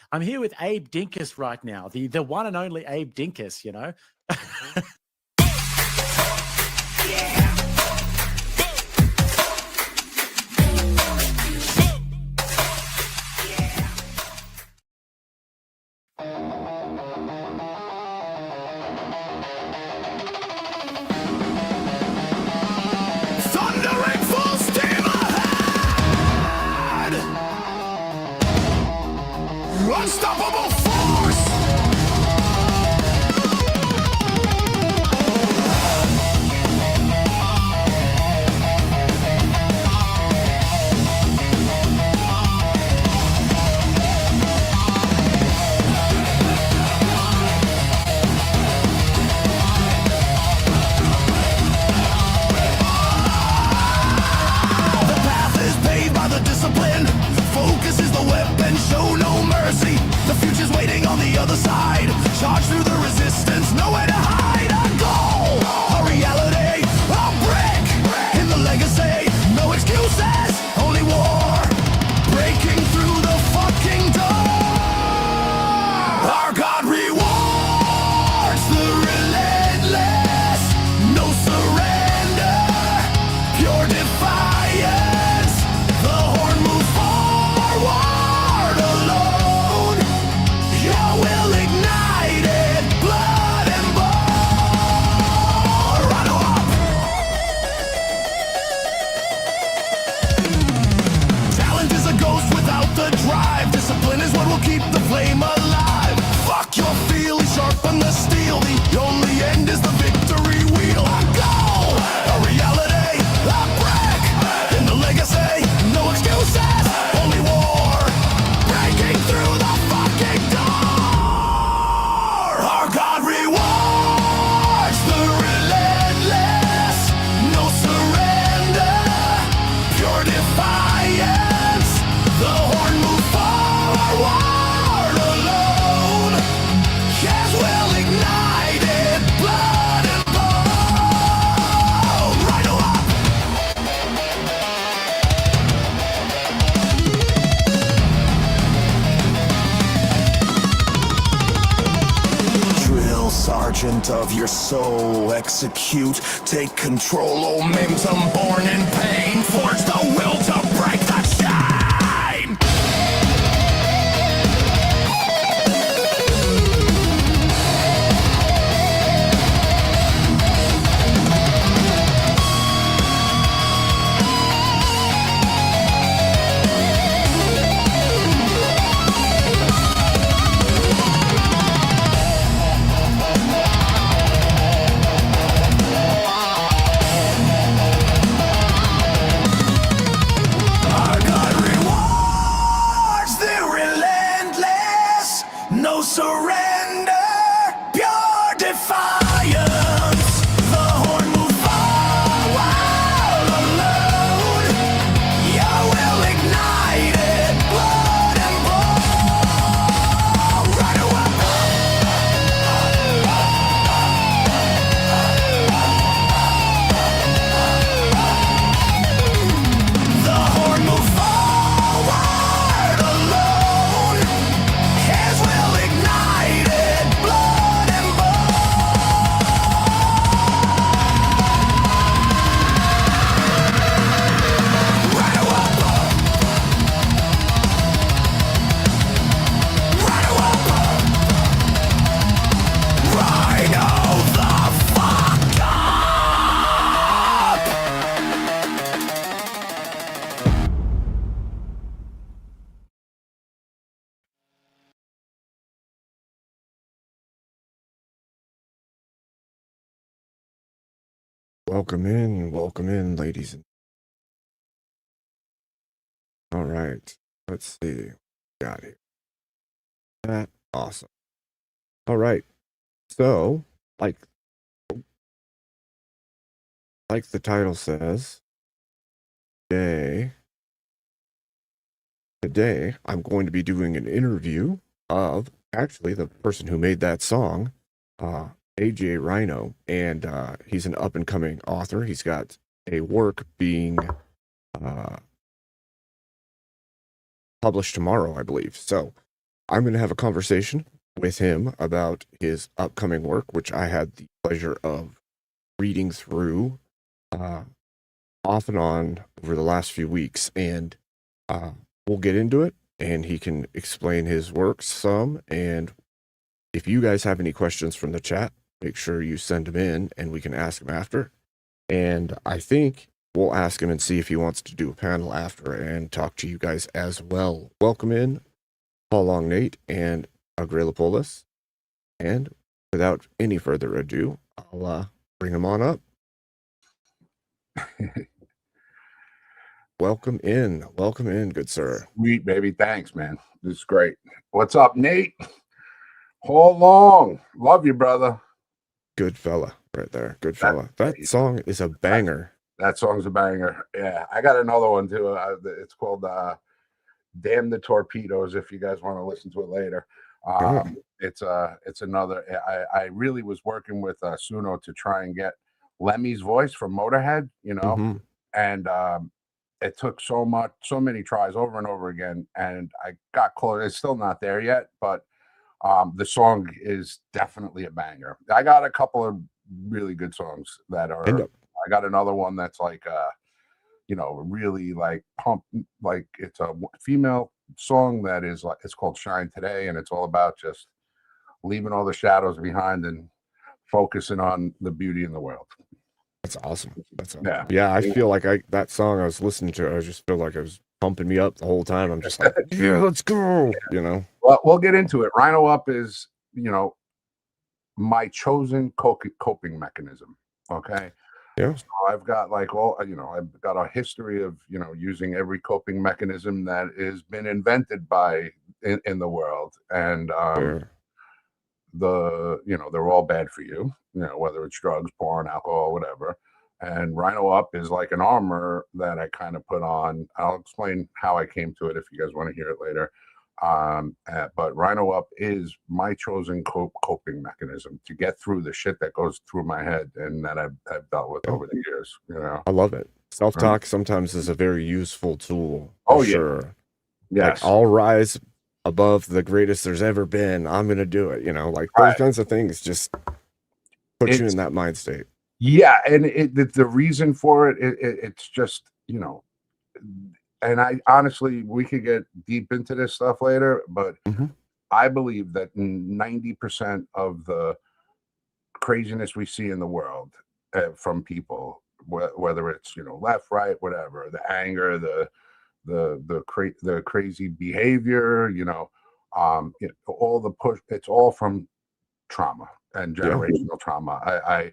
I'm here with Abe Dinkus right now, the one and only Abe Dinkus, you know? Thundering full steam ahead! Unstoppable force! Discipline, focus is the weapon, show no mercy. The future's waiting on the other side. Charge through the resistance, nowhere to hide. A goal, a reality, a brick in the legacy. No excuses, only war. Breaking through the fucking door. Our God rewards the relentless. No surrender, pure defiance. The horn moves forward alone. Your will ignited, blood and bone. Rhino up. Talent is a ghost without the drive. Discipline is what will keep the flame alive. Fuck your feel, sharpen the steel. The only end is the victory wheel. A goal, a reality, a brick in the legacy. No excuses, only war. Breaking through the fucking door. Our God rewards the relentless. No surrender, pure defiance. The horn moves forward alone. Yes, will ignited, blood and bone. Rhino up. Drill sergeant of your soul, execute, take control, momentum born in pain, forge the will to break the chain. Our God rewards the relentless, no surrender, pure defiance. The horn moves forward alone. Your will ignited, blood and bone. Rhino up. The horn moves forward alone. His will ignited, blood and bone. Rhino up. Rhino up. Rhino the fuck up. Welcome in, ladies. All right, let's see. Got it. That awesome. All right. So, like the title says, today I'm going to be doing an interview of actually the person who made that song, AJ Rhino, and he's an up-and-coming author. He's got a work being published tomorrow, I believe. So I'm going to have a conversation with him about his upcoming work, which I had the pleasure of reading through uh, off and on over the last few weeks. And we'll get into it, and he can explain his work some. And if you guys have any questions from the chat, make sure you send them in, and we can ask him after. And I think we'll ask him and see if he wants to do a panel after and talk to you guys as well. Welcome in, Paul Long Nate and Agrelapolis. And without any further ado, I'll bring him on up. Welcome in, good sir. Sweet, baby. Thanks, man. This is great. What's up, Nate? Paul Long. Love you, brother. Good fella right there. Good fella. That song is a banger. That song's a banger. Yeah, I got another one too. It's called Damn the Torpedoes, if you guys want to listen to it later. It's another. I really was working with Suno to try and get Lemmy's voice from Motorhead, you know, and it took so many tries over and over again, and I got close. It's still not there yet, but the song is definitely a banger. I got a couple of really good songs that are. I got another one that's like you know, really like pump, like it's a female song that is like, it's called Shine Today, and it's all about just leaving all the shadows behind and focusing on the beauty in the world. That's awesome. Yeah, I feel like that song I was listening to, I just feel like it was pumping me up the whole time. I'm just like, yeah, let's go, you know. Well, we'll get into it. Rhino Up is, you know, my chosen coping mechanism. Okay. Yeah. So I've got like I've got a history of, you know, using every coping mechanism that has been invented by in the world. And they're all bad for you, you know, whether it's drugs, porn, alcohol, whatever. And Rhino Up is like an armor that I kind of put on. I'll explain how I came to it if you guys want to hear it later. But Rhino Up is my chosen coping mechanism to get through the shit that goes through my head and that I've dealt with over the years. You know, I love it. Self-talk sometimes is a very useful tool. Sure. Yes. Like, I'll rise above the greatest there's ever been. I'm gonna do it. You know, like those kinds of things just put you in that mind state. Yeah, and the reason for it's just, you know. And I honestly, we could get deep into this stuff later, but I believe that 90% of the craziness we see in the world from people, whether it's, you know, left, right, whatever, the anger, the crazy behavior, you know, all the push, it's all from trauma and generational trauma.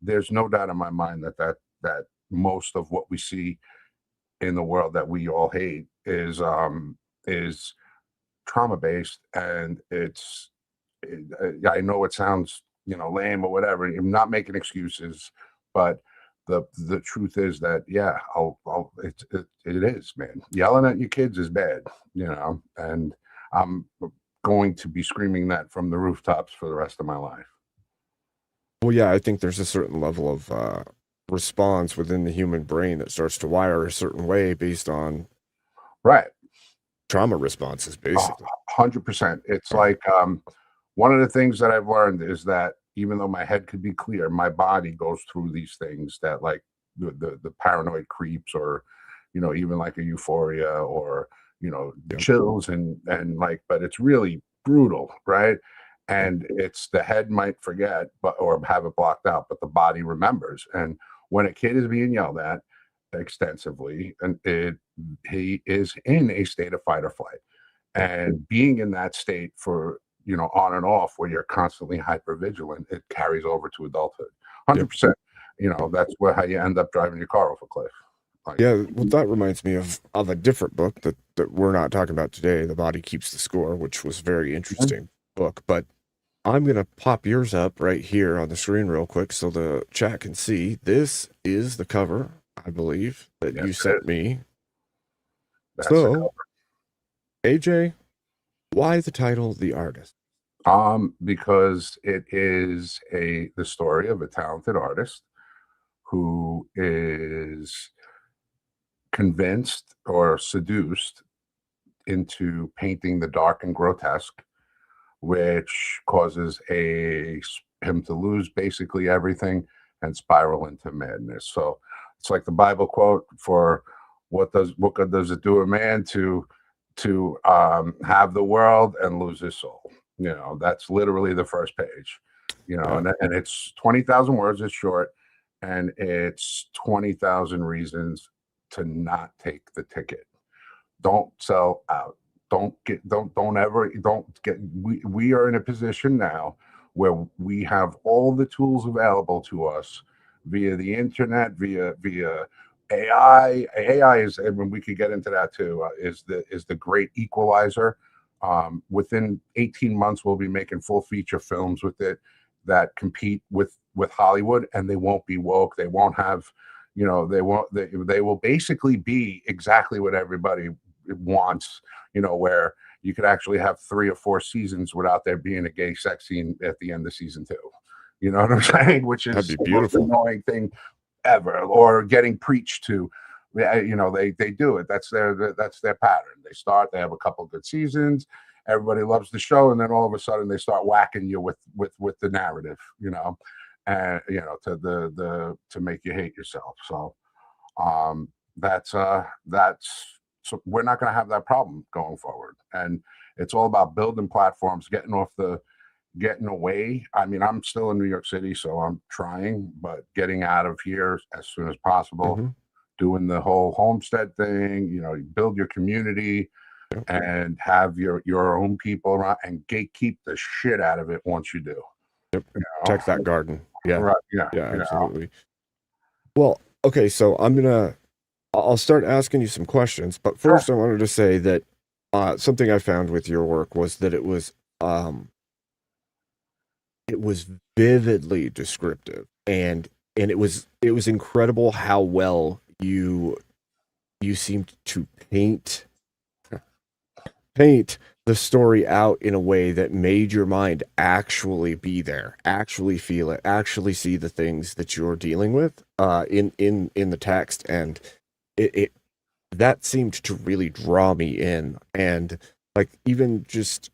There's no doubt in my mind that most of what we see in the world that we all hate is trauma based, and I know it sounds, you know, lame or whatever. I'm not making excuses, but the truth is that it is, man. Yelling at your kids is bad, you know, and I'm going to be screaming that from the rooftops for the rest of my life. Well, yeah, I think there's a certain level of response within the human brain that starts to wire a certain way based on trauma responses, basically. 100%. It's like one of the things that I've learned is that even though my head could be clear, my body goes through these things that, like the paranoid creeps, or, you know, even like a euphoria, or, you know, chills and like, but it's really brutal, right? And it's the head might forget, or have it blocked out, but the body remembers. And when a kid is being yelled at extensively, and he is in a state of fight or flight, and being in that state for, you know, on and off, where you're constantly hyper vigilant, it carries over to adulthood. 100%. You know, that's how you end up driving your car off a cliff. Like, yeah, well, that reminds me of a different book that we're not talking about today, The Body Keeps the Score, which was a very interesting book. But I'm going to pop yours up right here on the screen real quick so the chat can see. This is the cover, I believe, that you sent me. So, AJ, why the title The Artist? Because it is the story of a talented artist who is convinced or seduced into painting the dark and grotesque, which causes him to lose basically everything and spiral into madness. So it's like the Bible quote for what good does it do a man to have the world and lose his soul? You know, that's literally the first page. You know, and it's 20,000 words. It's short, and it's 20,000 reasons to not take the ticket. Don't sell out. Don't get. We are in a position now where we have all the tools available to us via the internet, via AI. AI is, and when we could get into that too, is the great equalizer. Within 18 months, we'll be making full feature films with it that compete with Hollywood, and they won't be woke. They won't have, you know, they will basically be exactly what everybody wants, you know, where you could actually have 3 or 4 seasons without there being a gay sex scene at the end of season 2. You know what I'm saying? Which is That'd be the most beautiful. annoying thing ever, or getting preached to. You know, they do it. That's their pattern. They have a couple good seasons. Everybody loves the show, and then all of a sudden they start whacking you with the narrative, you know, and you know, to make you hate yourself. So that's so we're not going to have that problem going forward. And it's all about building platforms, getting away. I mean, I'm still in New York City, so I'm trying, but getting out of here as soon as possible, doing the whole homestead thing, you know, you build your community and have your own people around and gatekeep the shit out of it once you do. Yep. You know? Protect that garden. Yeah. Right. Yeah. Yeah, absolutely. Well, okay, so I'll start asking you some questions, but first I wanted to say that something I found with your work was that it was vividly descriptive, and it was incredible how well you seemed to paint the story out in a way that made your mind actually be there, actually feel it, actually see the things that you're dealing with in the text, and it that seemed to really draw me in. And like, even just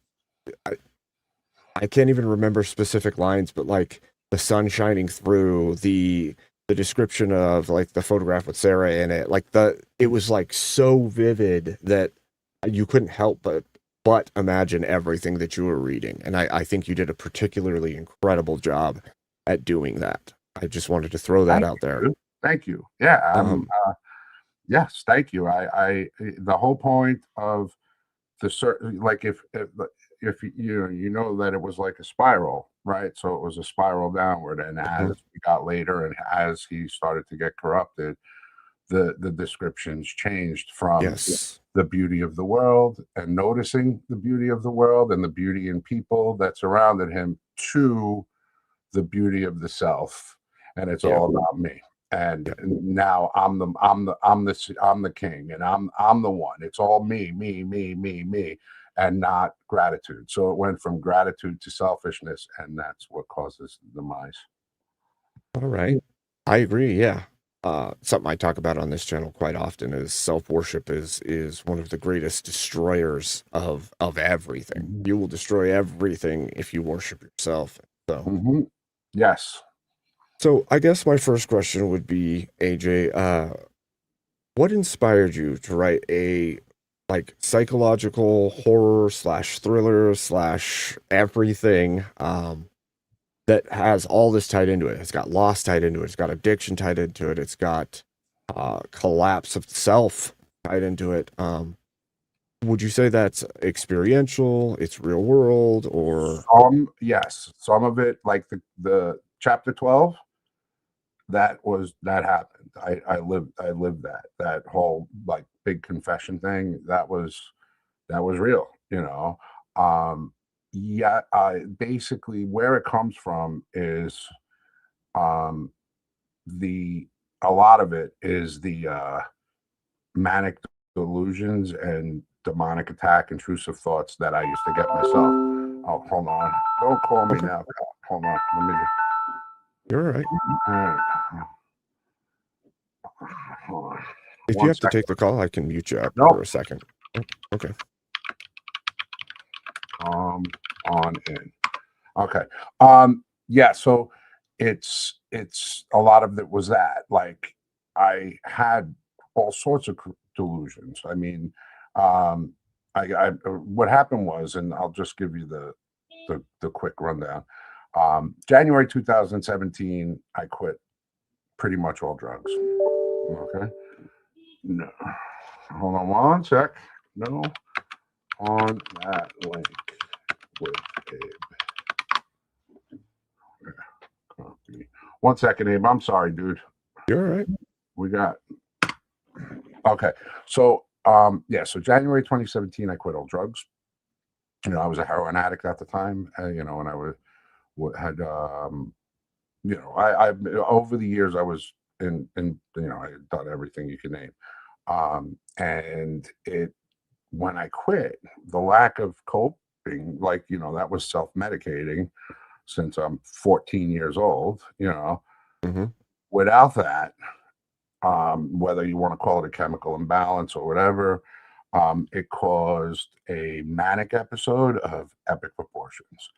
I can't even remember specific lines, but like the sun shining through, the description of like the photograph with Sarah in it, like it was like so vivid that you couldn't help but imagine everything that you were reading. And I think you did a particularly incredible job at doing that. I just wanted to throw that out there. Thank you. Yeah. Yes, thank you. I the whole point of the certain, like, if you know that it was like a spiral, right? So it was a spiral downward, and as we got later, and as he started to get corrupted, the descriptions changed from the beauty of the world and noticing the beauty of the world and the beauty in people that surrounded him to the beauty of the self, and it's all about me. And now I'm the king, and I'm the one. It's all me, and not gratitude. So it went from gratitude to selfishness, and that's what causes demise. All right, I agree. Yeah, something I talk about on this channel quite often is self-worship is one of the greatest destroyers of everything. You will destroy everything if you worship yourself. So yes. So I guess my first question would be, AJ, what inspired you to write a like psychological horror / thriller / everything that has all this tied into it? It's got loss tied into it. It's got addiction tied into it. It's got collapse of self tied into it. Would you say that's experiential? It's real world, or yes, some of it, like the chapter 12. That happened. I lived that whole like big confession thing. That was real, you know. Basically where it comes from is a lot of it is the manic delusions and demonic attack, intrusive thoughts that I used to get myself. Oh, hold on. Don't call me now. Hold on. Let me. You're all right. Hold on. If you have to take the call, I can mute you up for a second. Oh, okay. on in. Okay. Yeah, so it's a lot of it was that. Like, I had all sorts of delusions. I mean, what happened was, and I'll just give you the quick rundown. January 2017, I quit pretty much all drugs. Okay. No. Hold on one sec. No. On that link with Abe. Copy. 1 second, Abe. I'm sorry, dude. You're all right. We got okay. So yeah, so January 2017, I quit all drugs. I was a heroin addict at the time. And I had I over the years I was in I had done everything you can name. And when I quit, the lack of coping, like, that was self-medicating since I'm 14 years old, Mm-hmm. without that, whether you want to call it a chemical imbalance or whatever, it caused a manic episode of epic proportions.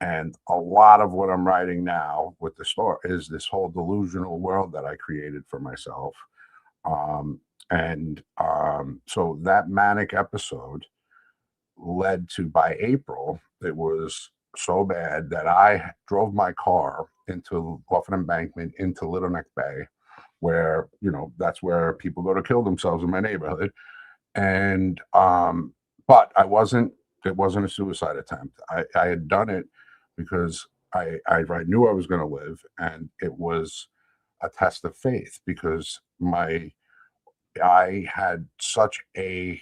And a lot of what I'm writing now with the story is this whole delusional world that I created for myself. So that manic episode led to, by April, it was so bad that I drove my car off an embankment into Little Neck Bay, where, that's where people go to kill themselves in my neighborhood. And but it wasn't a suicide attempt. I had done it because I knew I was going to live, and it was a test of faith, because I had such a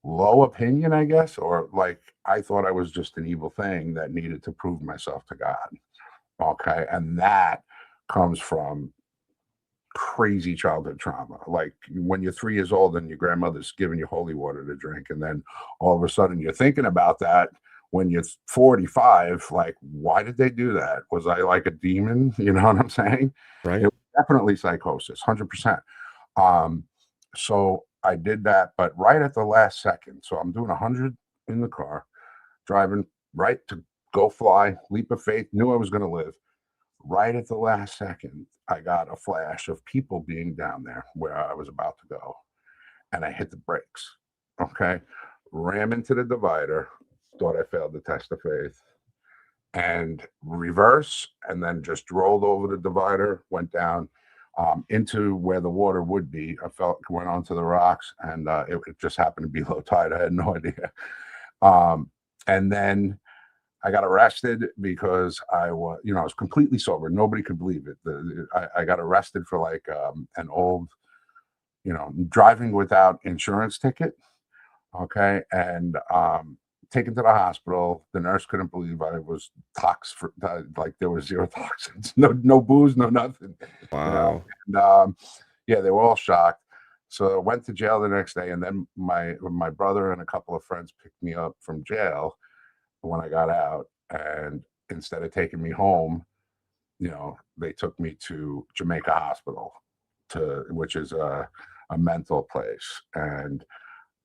low opinion, I guess, or like I thought I was just an evil thing that needed to prove myself to God. Okay. And that comes from crazy childhood trauma. Like when you're 3 years old and your grandmother's giving you holy water to drink, and then all of a sudden you're thinking about that when you're 45, like, why did they do that? Was I like a demon? You know what I'm saying? Right. It was definitely psychosis, 100%. So I did that, but right at the last second. So I'm doing 100 in the car, driving right to go fly, leap of faith, knew I was going to live. Right at the last second, I got a flash of people being down there where I was about to go. And I hit the brakes. Okay. Ram into the divider, thought I failed the test of faith, and reverse, and then just rolled over the divider, went down into where the water would be. Went onto the rocks, and it just happened to be low tide. I had no idea. And then I got arrested because I was completely sober. Nobody could believe it. I got arrested for like an old, driving without insurance ticket. Okay. And taken to the hospital. The nurse couldn't believe I was like there was zero toxins, no booze, no nothing. Wow. And yeah, they were all shocked. So I went to jail the next day, and then my brother and a couple of friends picked me up from jail when I got out, and instead of taking me home, they took me to Jamaica Hospital, which is a mental place. And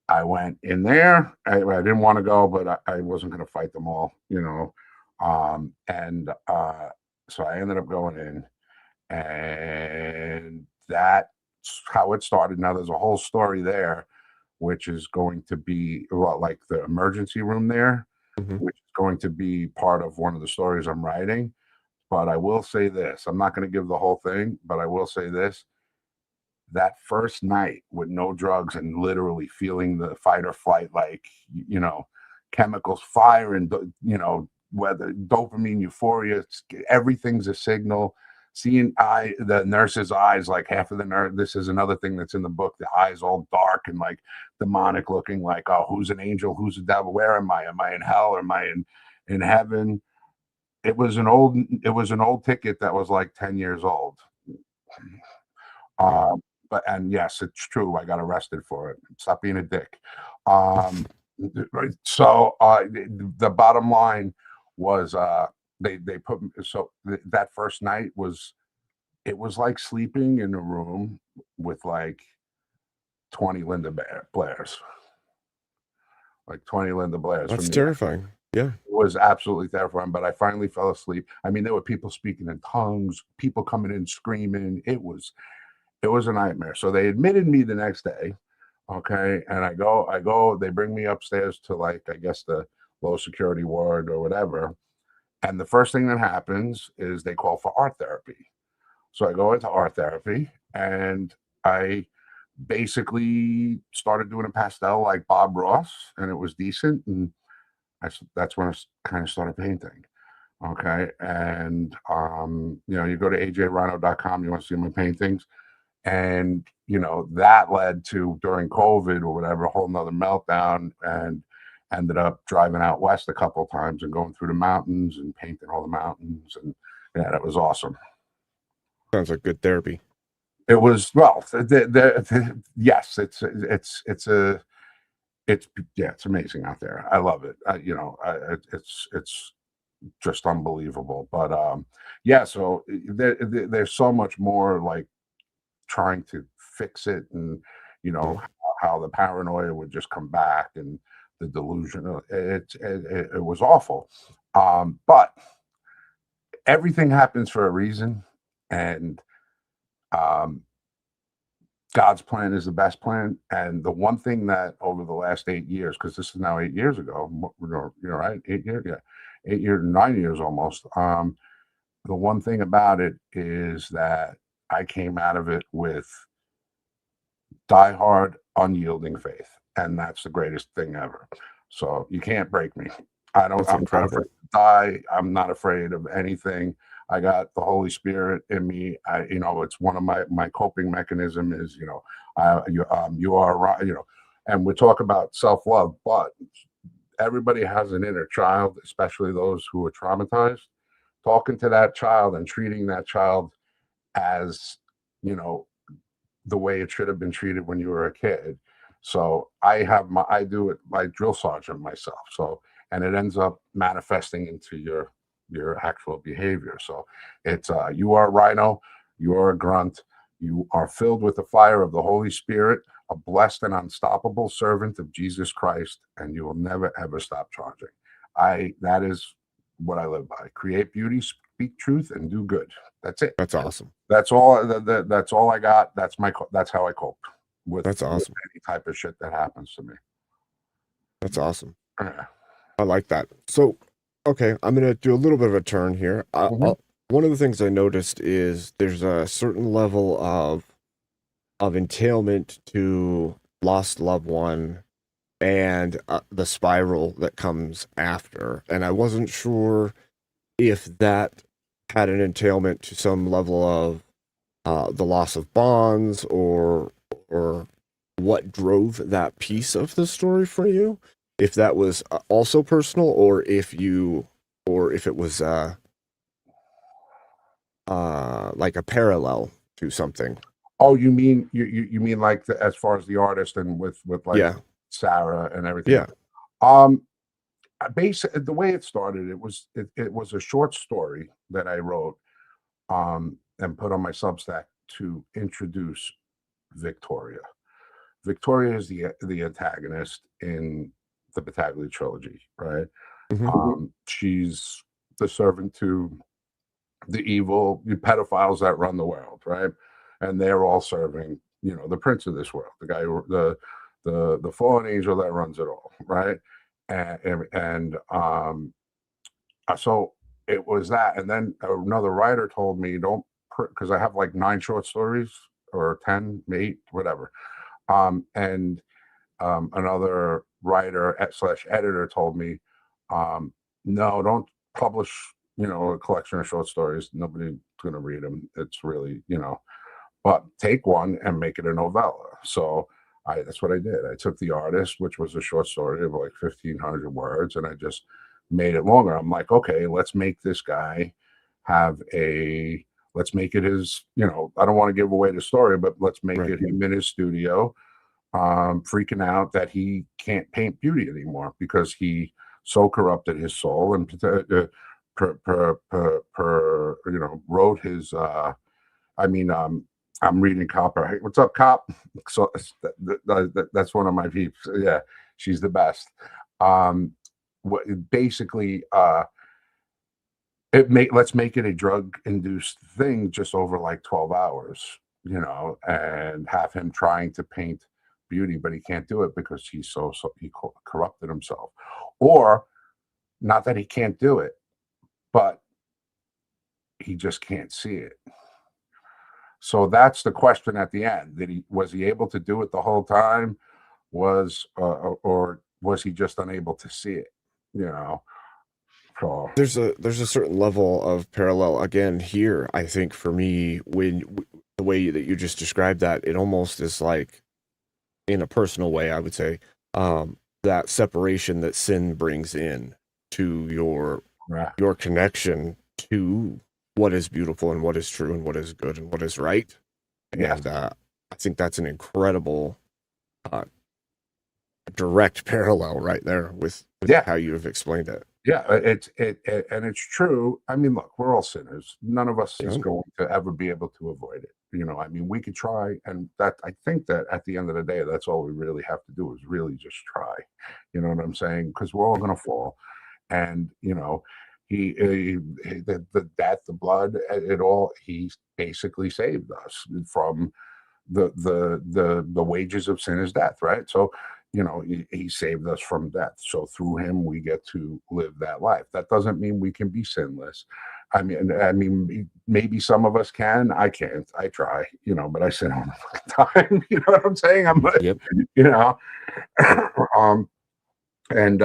I went in there. I didn't want to go, but I wasn't going to fight them all, so I ended up going in, and that's how it started. Now there's a whole story there, which is going to be like the emergency room there, Mm-hmm. which is going to be part of one of the stories I'm writing. But I will say this: I'm not going to give the whole thing, but I will say this. That first night with no drugs and literally feeling the fight or flight, like, chemicals firing, whether dopamine, euphoria, everything's a signal. Seeing the nurse's eyes, like half of the nurse, this is another thing that's in the book, the eyes all dark and like demonic looking, like, oh, who's an angel, who's a devil, where am I in hell, am I in heaven? It was an old ticket that was like 10 years old. And yes, it's true. I got arrested for it. Stop being a dick. So the bottom line was they put me, that first night it was like sleeping in a room with like 20 Linda Blairs. like 20 Linda Blairs. That's from the terrifying. Yeah. It was absolutely terrifying, but I finally fell asleep. I mean, there were people speaking in tongues, people coming in screaming. It was a nightmare. So they admitted me the next day. Okay. And I go, they bring me upstairs to, like, I guess the low security ward or whatever. And the first thing that happens is they call for art therapy. So I go into art therapy and I basically started doing a pastel like Bob Ross, and it was decent. And that's when I kind of started painting. Okay. And, you go to ajrhino.com, you want to see my paintings. And, that led to, during COVID or whatever, a whole nother meltdown, and ended up driving out west a couple of times and going through the mountains and painting all the mountains. And yeah, that was awesome. Sounds like good therapy. It was, well, yes, it's amazing out there. I love it. It's just unbelievable. But yeah, so there's so much more, like, trying to fix it, and how the paranoia would just come back, and the delusion. It was awful. But everything happens for a reason, and God's plan is the best plan. And the one thing that over the last 8 years, because this is now 8 years ago, right? 8 years, yeah, 8 years, 9 years almost. The one thing about it is that I came out of it with diehard, unyielding faith, and that's the greatest thing ever. So you can't break me. I'm not afraid to die. I'm not afraid of anything. I got the Holy Spirit in me. It's one of my coping mechanism is, you are right, and we talk about self-love, but everybody has an inner child, especially those who are traumatized. Talking to that child and treating that child as, the way it should have been treated when you were a kid. So I do it like drill sergeant myself. So, and it ends up manifesting into your actual behavior. So it's you are a rhino, you are a grunt, you are filled with the fire of the Holy Spirit, a blessed and unstoppable servant of Jesus Christ, and you will never ever stop charging. That is what I live by. Create beauty, speak truth, and do good. That's it. That's awesome. That's all. That's all I got. That's how I cope with. That's awesome. With any type of shit that happens to me. That's awesome. Yeah. I like that. So, okay, I'm gonna do a little bit of a turn here. One of the things I noticed is there's a certain level of entailment to lost loved one, and the spiral that comes after. And I wasn't sure if that had an entailment to some level of the loss of bonds, or what drove that piece of the story for you. If that was also personal, or if it was like a parallel to something. Oh, you mean you mean like as far as the artist and with like Sarah and everything? Yeah. Basically, the way it started, it was a short story that I wrote and put on my Substack to introduce Victoria. Victoria is the antagonist in the Battaglia trilogy, right? Mm-hmm. She's the servant to the evil pedophiles that run the world, right? And they're all serving, the prince of this world, the guy, the fallen angel that runs it all, right? And so it was that. And then another writer told me, don't, because I have like 9 short stories or 10, 8, whatever. And another writer / editor told me, no, don't publish, a collection of short stories. Nobody's going to read them. It's really, but take one and make it a novella. So that's what I did. I took The Artist, which was a short story of like 1,500 words, and I just made it longer. I'm like, okay, let's make this guy let's make it his, I don't want to give away the story, but let's make it him in his studio, freaking out that he can't paint beauty anymore because he so corrupted his soul and wrote his I'm reading Copper. Hey, what's up, Cop? So that's one of my peeps. Yeah, she's the best. Basically, let's make it a drug induced thing just over like 12 hours, and have him trying to paint beauty, but he can't do it because he corrupted himself. Or not that he can't do it, but he just can't see it. So that's the question at the end. Was he able to do it the whole time? Or was he just unable to see it? So There's a certain level of parallel again here. I think for me, the way that you just described that, it almost is like, in a personal way, I would say, that separation that sin brings in to yeah, your connection to what is beautiful and what is true and what is good and what is right. yes, And I think that's an incredible uh, direct parallel right there with yeah. how you have explained it. Yeah, and it's true. I mean, look, we're all sinners. None of us is Yeah. going to ever be able to avoid it. I mean, we could try, and that I think that at the end of the day, that's all we really have to do is really just try. You know what I'm saying? Because we're all going to fall, and the death, the blood, it all. He basically saved us from the wages of sin is death, right? So he saved us from death, so through him we get to live that life. That doesn't mean we can be sinless. I mean maybe some of us can. I can't. I try, but I sin all the time. You know what I'm saying? I'm Yep. you know and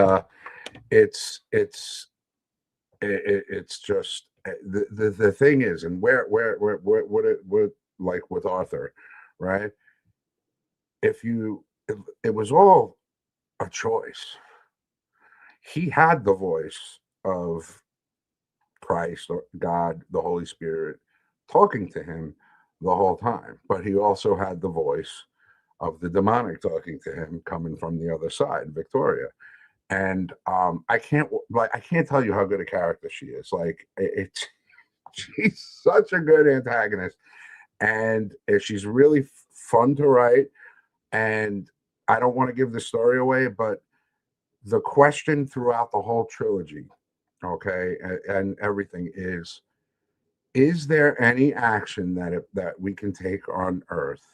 it's just the thing is, and where what like with Arthur, right? It was all a choice. He had the voice of Christ or God, the Holy Spirit, talking to him the whole time, but he also had the voice of the demonic talking to him coming from the other side, Victoria. And I can't tell you how good a character she is. Like it's she's such a good antagonist, and she's really fun to write. And I don't want to give the story away, but the question throughout the whole trilogy, okay, and everything is there any action that we can take on Earth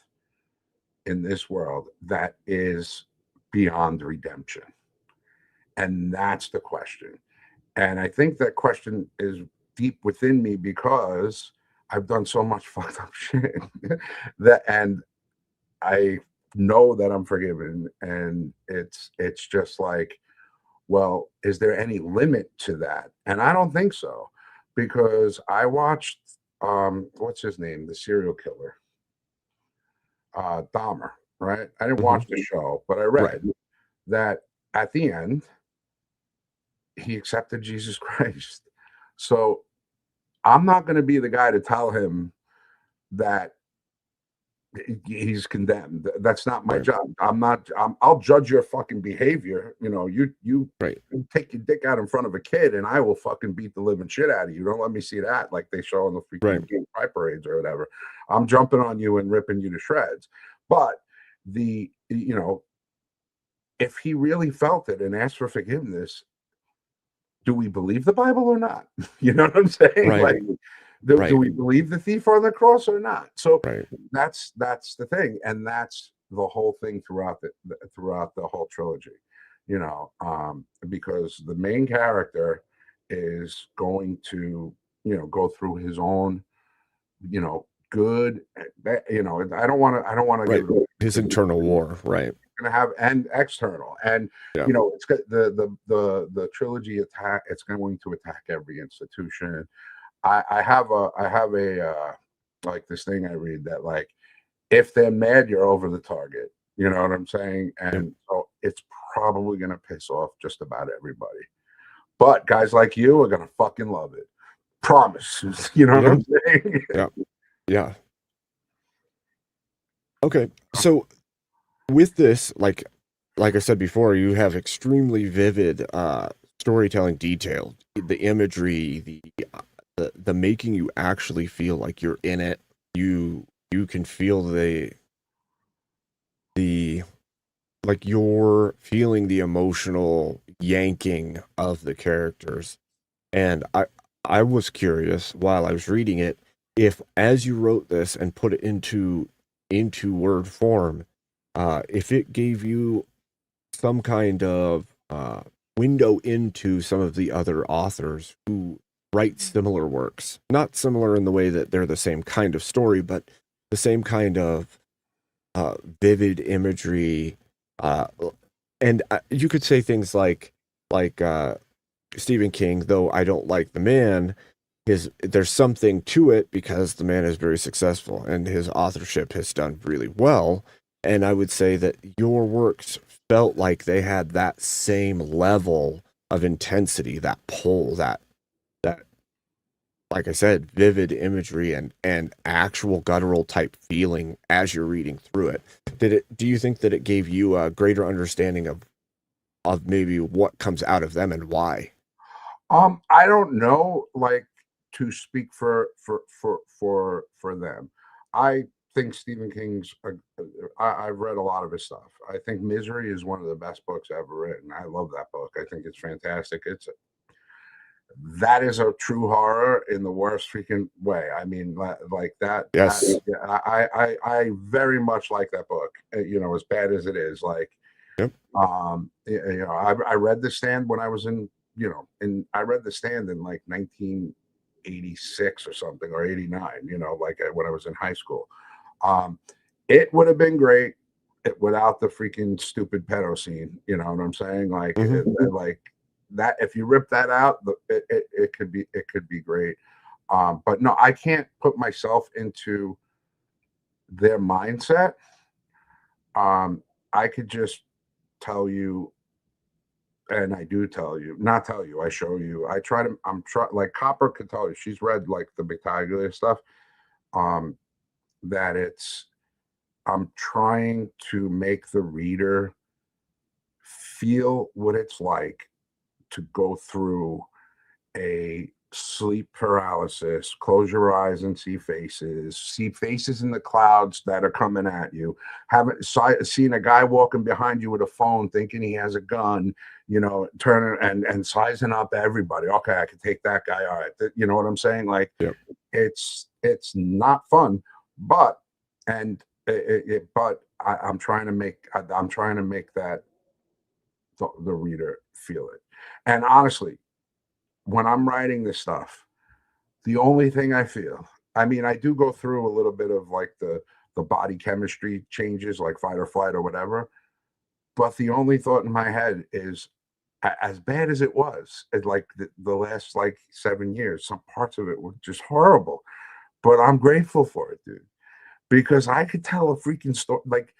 in this world that is beyond redemption? And that's the question. And I think that question is deep within me because I've done so much fucked up shit and I know that I'm forgiven, and it's just like, well, is there any limit to that? And I don't think so, because I watched what's his name, the serial killer, Dahmer, right? I didn't watch the show, but I read that at the end he accepted Jesus Christ. So I'm not going to be the guy to tell him that he's condemned. That's not my job. I'll judge your fucking behavior. You take your dick out in front of a kid and I will fucking beat the living shit out of you. Don't let me see that like they show in the freaking pride parades or whatever. I'm jumping on you and ripping you to shreds. But if he really felt it and asked for forgiveness, do we believe the Bible or not? You know what I'm saying? Like, do we believe the thief on the cross or not? So that's the thing, and that's the whole thing throughout the whole trilogy. Because the main character is going to go through his own good. I don't want to give his internal war, right? Going to have and external, and it's got the trilogy attack. It's going to attack every institution. I have a like this thing I read that, like, if they're mad, you're over the target. You know what I'm saying? And so it's probably going to piss off just about everybody. But guys like you are going to fucking love it. Promise. You know what I'm saying? Yeah. Okay. So with this, like I said before, you have extremely vivid storytelling detail, the imagery, the making you actually feel like you're in it. You can feel the like you're feeling the emotional yanking of the characters. And I was curious while I was reading it if, as you wrote this and put it into word form, if it gave you some kind of window into some of the other authors who write similar works. Not similar in the way that they're the same kind of story, but the same kind of vivid imagery. Uh, and you could say things like Stephen King, though I don't like the man, there's something to it because the man is very successful and his authorship has done really well. And I would say that your works felt like they had that same level of intensity, that pull, that like I said, vivid imagery and actual guttural type feeling as you're reading through it. Do you think that it gave you a greater understanding of maybe what comes out of them and why? I don't know, like, to speak for them. I think Stephen King's. I've read a lot of his stuff. I think Misery is one of the best books ever written. I love that book. I think it's fantastic. That is a true horror in the worst freaking way. I mean, like that. Yes. Yeah, I very much like that book. You know, as bad as it is, like, Yep. you know, I read The Stand when I was in, you know, and I read The Stand in like 1986 or something, or 89, you know, like when I was in high school. Um, it would have been great without the freaking stupid pedo scene. You know what I'm saying? Like, like that. If you rip that out, it could be great. But no, I can't put myself into their mindset. I could just tell you, and I do tell you, not tell you, I show you. I'm trying, like Copper could tell you, she's read like the Bactagulia stuff. Um, that I'm trying to make the reader feel what it's like to go through a sleep paralysis, close your eyes and see faces in the clouds that are coming at you, haven't seen a guy walking behind you with a phone thinking he has a gun, you know, turning and sizing up everybody. Okay, I can take that guy. All right, you know what I'm saying? Like, Yep. it's not fun, but I'm trying to make that the reader feel it. And honestly, when I'm writing this stuff, the only thing I feel, I mean, I do go through a little bit of like the body chemistry changes, like fight or flight or whatever. But the only thought in my head is, as bad as it was, like the last like 7 years, some parts of it were just horrible. But I'm grateful for it, dude, because I could tell a freaking story. Like,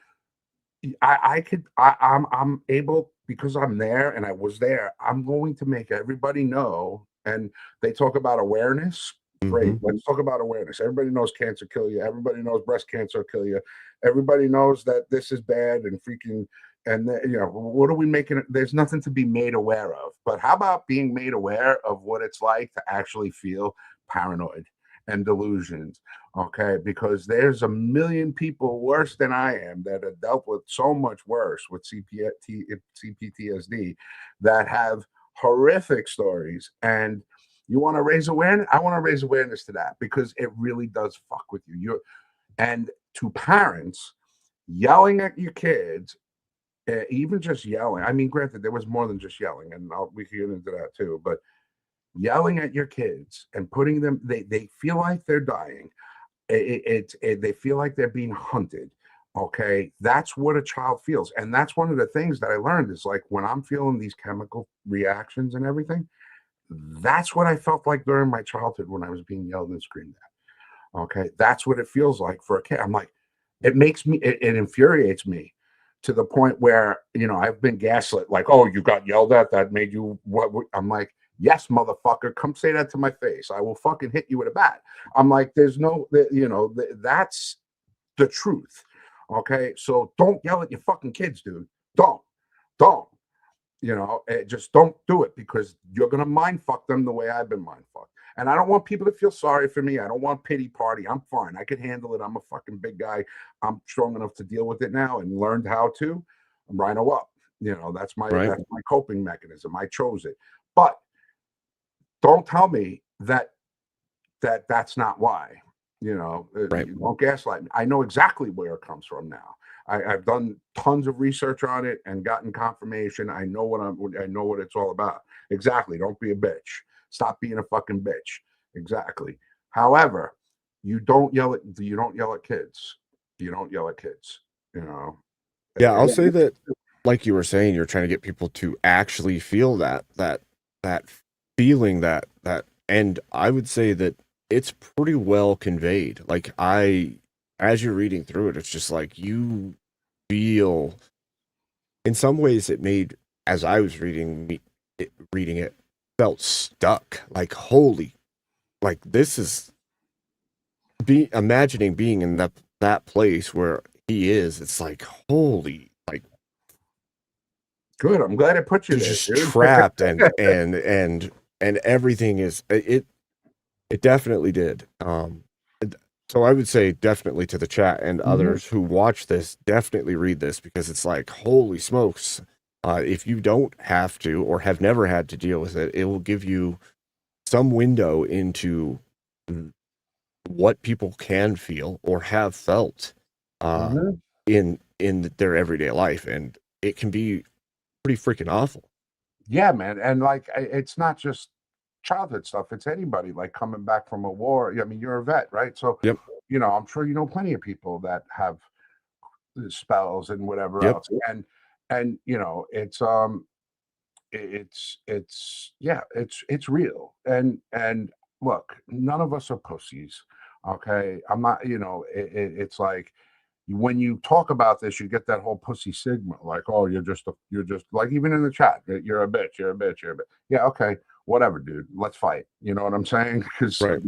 I'm able, because I'm there and I was there. I'm going to make everybody know. And they talk about awareness. Great. Let's talk about awareness. Everybody knows cancer kill you. Everybody knows breast cancer will kill you. Everybody knows that this is bad and freaking. And you know, what are we making? There's nothing to be made aware of. But how about being made aware of what it's like to actually feel paranoid and delusions? Okay, because there's a million people worse than I am that have dealt with so much worse with CPTSD, that have horrific stories. And you want to raise awareness? I want to raise awareness to that, because it really does fuck with you. And to parents, yelling at your kids, even just yelling. I mean, granted, there was more than just yelling, and we can get into that too. But yelling at your kids and putting them, they feel like they're dying. They feel like they're being hunted. Okay, that's what a child feels. And that's one of the things that I learned, is like, when I'm feeling these chemical reactions and everything, that's what I felt like during my childhood when I was being yelled and screamed at. Okay, that's what it feels like for a kid. I'm like, it infuriates me to the point where, you know, I've been gaslit, like, oh, you got yelled at, that made you what? I'm like, yes, motherfucker, come say that to my face. I will fucking hit you with a bat. I'm like, there's no, you know, that's the truth. Okay, so don't yell at your fucking kids, dude. Don't. You know, just don't do it, because you're gonna mind fuck them the way I've been mind fucked. And I don't want people to feel sorry for me. I don't want pity party. I'm fine. I can handle it. I'm a fucking big guy. I'm strong enough to deal with it now and learned how to. Rhino up. That's Right. my coping mechanism. I chose it. But don't tell me that's not why. Right. You don't gaslight me. I know exactly where it comes from now. I've done tons of research on it and gotten confirmation. I know what it's all about. Exactly. Don't be a bitch. Stop being a fucking bitch. Exactly. However, you don't yell at kids. You don't yell at kids. Yeah, I'll say that, like you were saying, you're trying to get people to actually feel that feeling that, and I would say that it's pretty well conveyed. Like as you're reading through it, it's just like you feel. In some ways, it made, as I was reading it, felt stuck. Like holy, like this is imagining being in that place where he is. It's like holy, like good. I'm glad it put you you're there, just dude. trapped and everything is it definitely did. So I would say definitely to the chat and others who watch this, definitely read this, because it's like holy smokes. If you don't have to or have never had to deal with it, it will give you some window into what people can feel or have felt in their everyday life, and it can be pretty freaking awful. Yeah, man. And like, it's not just childhood stuff. It's anybody like coming back from a war. I mean, you're a vet, right? So, Yep. I'm sure you know plenty of people that have spells and whatever Yep. else. And it's yeah, it's real. And look, none of us are pussies. Okay. I'm not, it's like when you talk about this, you get that whole pussy sigma, like, oh, you're just like, even in the chat, you're a bitch, you're a bitch, you're a bitch. Yeah, okay, whatever, dude. Let's fight. You know what I'm saying? Because Right.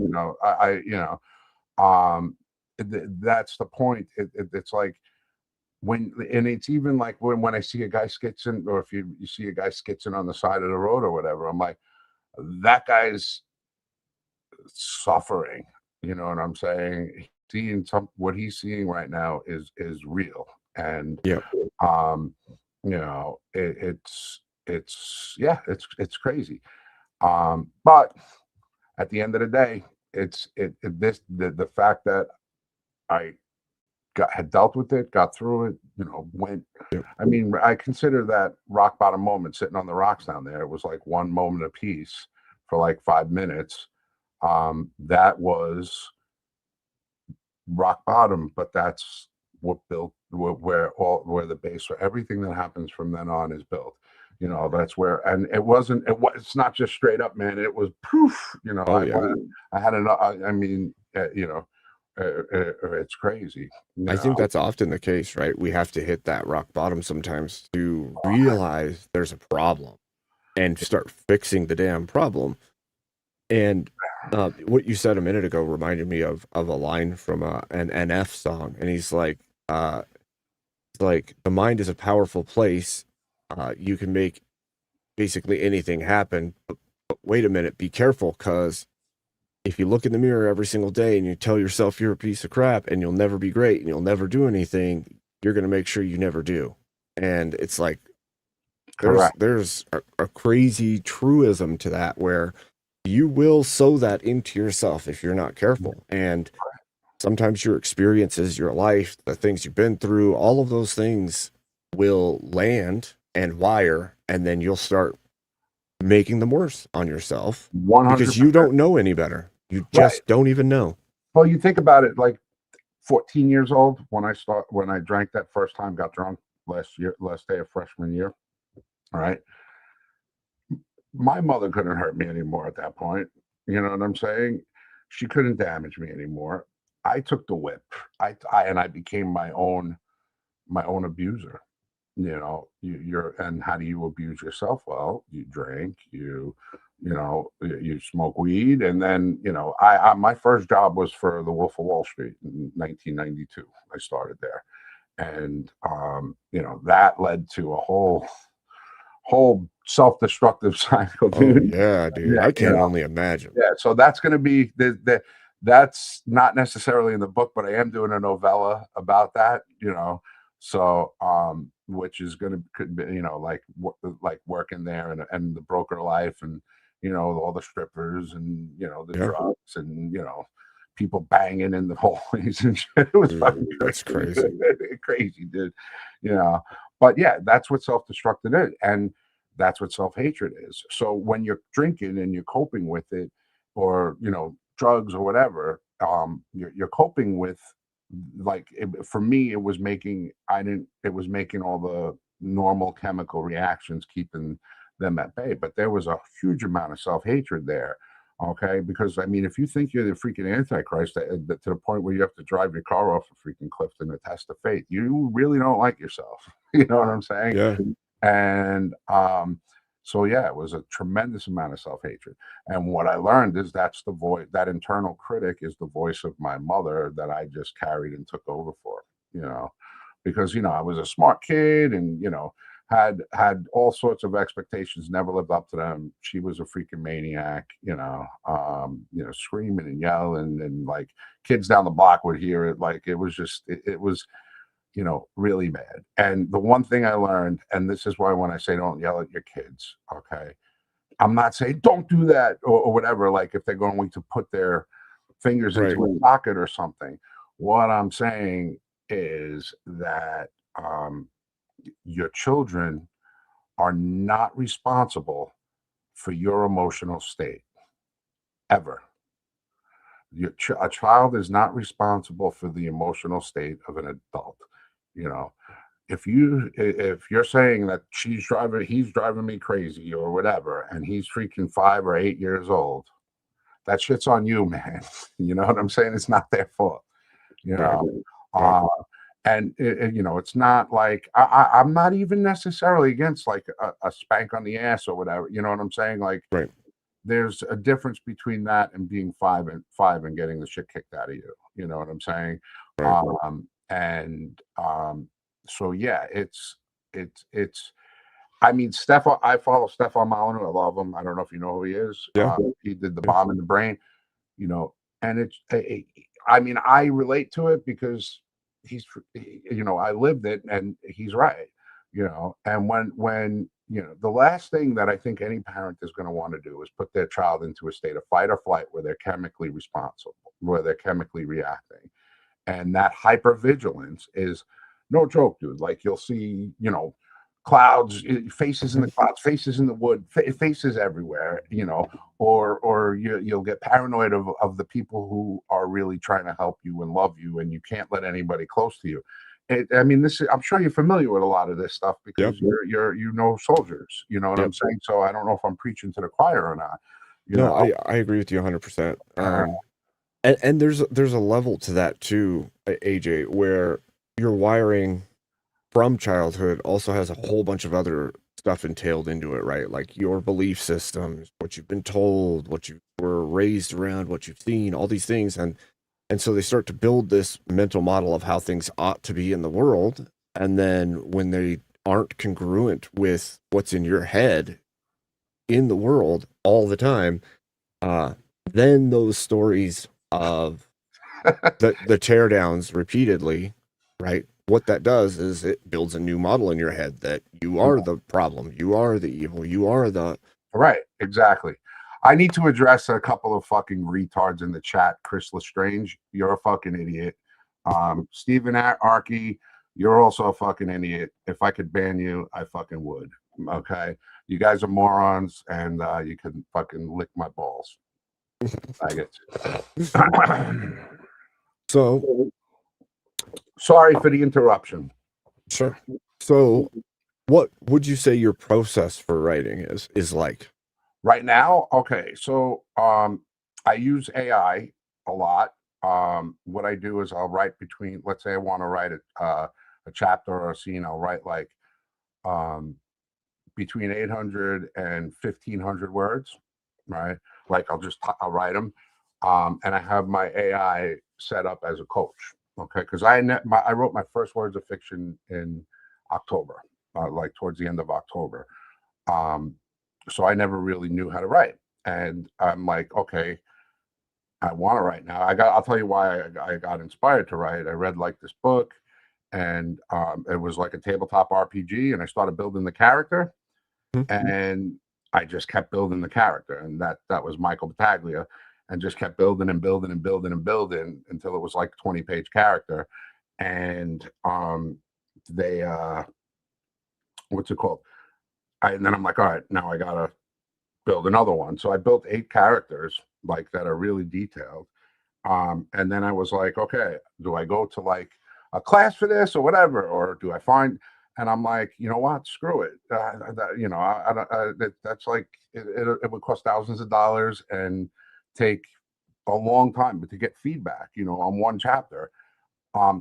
that's the point. It's like and it's even like when I see a guy skitzing, or if you see a guy skitzing on the side of the road or whatever, I'm like, that guy's suffering. You know what I'm saying? What he's seeing right now is real. And Yep. it's crazy. But at the end of the day, the fact that I had dealt with it, got through it, went. Yep. I mean, I consider that rock bottom moment sitting on the rocks down there. It was like one moment of peace for like 5 minutes. That was rock bottom, but that's what built where the base for everything that happens from then on is built. That's where, and it's not just straight up, man. It was poof. Oh, yeah. I had I mean, it's crazy. I think that's often the case, right? We have to hit that rock bottom sometimes to realize there's a problem and start fixing the damn problem. And what you said a minute ago reminded me of a line from an NF song, and he's like, the mind is a powerful place. You can make basically anything happen. But wait a minute, be careful, because if you look in the mirror every single day and you tell yourself you're a piece of crap and you'll never be great and you'll never do anything, you're going to make sure you never do. And it's like, there's a crazy truism to that, where you will sow that into yourself if you're not careful. And sometimes your experiences, your life, the things you've been through, all of those things will land and wire, and then you'll start making them worse on yourself 100%. because you don't know any better. You just don't even know. Well, you think about it, like 14 years old when I drank that first time, got drunk last day of freshman year. All right. My mother couldn't hurt me anymore at that point. You know what I'm saying? She couldn't damage me anymore. I took the whip. I became my own abuser. And how do you abuse yourself? Well, you drink, you smoke weed, and then my first job was for the Wolf of Wall Street in 1992. I started there, and that led to a whole self-destructive cycle, dude. Oh, yeah, dude. I can only imagine. Yeah, so that's going to be that's not necessarily in the book, but I am doing a novella about that. So which is going to could be, like working there and the broker life and all the strippers and the Yeah. drugs and people banging in the hallways and shit. It was fucking That's crazy. crazy, dude. But yeah, that's what self-destructing is, and that's what self-hatred is. So when you're drinking and you're coping with it, or drugs or whatever, you're coping with, like for me it was making all the normal chemical reactions, keeping them at bay, but there was a huge amount of self-hatred there. Okay, because I mean, if you think you're the freaking antichrist to the point where you have to drive your car off a freaking cliff in a test of faith, you really don't like yourself. You know what I'm saying? Yeah. And so yeah, it was a tremendous amount of self-hatred. And what I learned is that's the voice, that internal critic is the voice of my mother that I just carried and took over for, because I was a smart kid and had all sorts of expectations, never lived up to them. She was a freaking maniac, screaming and yelling, and like kids down the block would hear it. Like it was just it was really bad. And the one thing I learned, and this is why when I say don't yell at your kids, okay, I'm not saying don't do that or whatever, like if they're going to put their fingers into a pocket or something. What I'm saying is that your children are not responsible for your emotional state ever. A child is not responsible for the emotional state of an adult. If you're saying that he's driving me crazy or whatever, and he's freaking 5 or 8 years old, that shit's on you, man. You know what I'm saying? It's not their fault. And it's not like I'm not even necessarily against like a spank on the ass or whatever. You know what I'm saying? Like, there's a difference between that and being 5 and getting the shit kicked out of you. You know what I'm saying? So yeah, it's. I mean, I follow Stefan Molyneux. I love him. I don't know if you know who he is. Yeah. He did the bomb in the brain. And it's. I mean, I relate to it because I lived it, and he's right. And when the last thing that I think any parent is going to want to do is put their child into a state of fight or flight where they're chemically responsible, where they're chemically reacting. And that hypervigilance is no joke, dude. Like you'll see, clouds, faces in the clouds, faces in the wood, faces everywhere, or you'll get paranoid of the people who are really trying to help you and love you, and you can't let anybody close to you. I mean, I'm sure you're familiar with a lot of this stuff because you're soldiers. You know what I'm saying? So I don't know if I'm preaching to the choir or not. No, I agree with you 100%. And there's a level to that too, AJ, where your wiring from childhood also has a whole bunch of other stuff entailed into it, right? Like your belief systems, what you've been told, what you were raised around, what you've seen, all these things, and so they start to build this mental model of how things ought to be in the world, and then when they aren't congruent with what's in your head in the world all the time, then those stories of the teardowns repeatedly, right? What that does is it builds a new model in your head that you are the problem, you are the evil, you are the right. Exactly. I need to address a couple of fucking retards in the chat. Chris Lestrange, you're a fucking idiot. Stephen Arky, you're also a fucking idiot. If I could ban you, I fucking would. Okay, you guys are morons, and you can fucking lick my balls. I get so. Sorry for the interruption. Sure. So, what would you say your process for writing is like? Right now, okay. So, I use AI a lot. What I do is I'll write between. Let's say I want to write a chapter or a scene. I'll write like between 800 and 1,500 words, right? Like I'll write them, and I have my AI set up as a coach. Okay, because I wrote my first words of fiction in October, like towards the end of October. So I never really knew how to write, and I'm like, okay, I want to write now. I'll tell you why I got inspired to write. I read like this book, and it was like a tabletop RPG, and I started building the character, and I just kept building the character, and that was Michael Battaglia, and just kept building and building and building and building until it was like a 20-page character. And they what's it called? And then I'm like, all right, now I gotta build another one. So I built 8 characters like that are really detailed. And then I was like, okay, do I go to like a class for this or whatever, or do I find? And I'm like, you know what? Screw it. That's like it would cost thousands of dollars and take a long time, but to get feedback, on one chapter.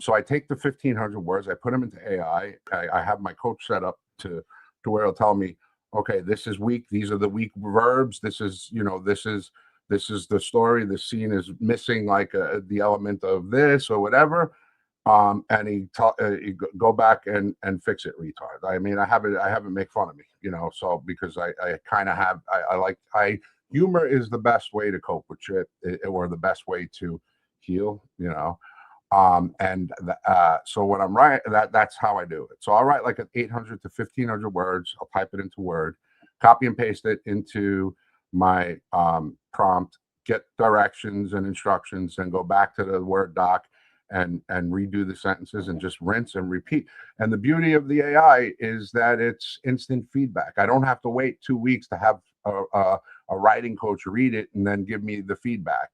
So I take the 1,500 words, I put them into AI. I have my coach set up to where it'll tell me, okay, this is weak. These are the weak verbs. This is the story. The scene is missing like the element of this or whatever. And he go back and fix it, retard. I mean, I have it make fun of me, so because I kind of have, humor is the best way to cope with shit, or the best way to heal, so when I'm writing, that's how I do it. So I'll write like an 800 to 1,500 words. I'll type it into Word, copy and paste it into my prompt, get directions and instructions, and go back to the Word doc and redo the sentences and just rinse and repeat. And the beauty of the AI is that it's instant feedback. I don't have to wait 2 weeks to have a writing coach read it and then give me the feedback.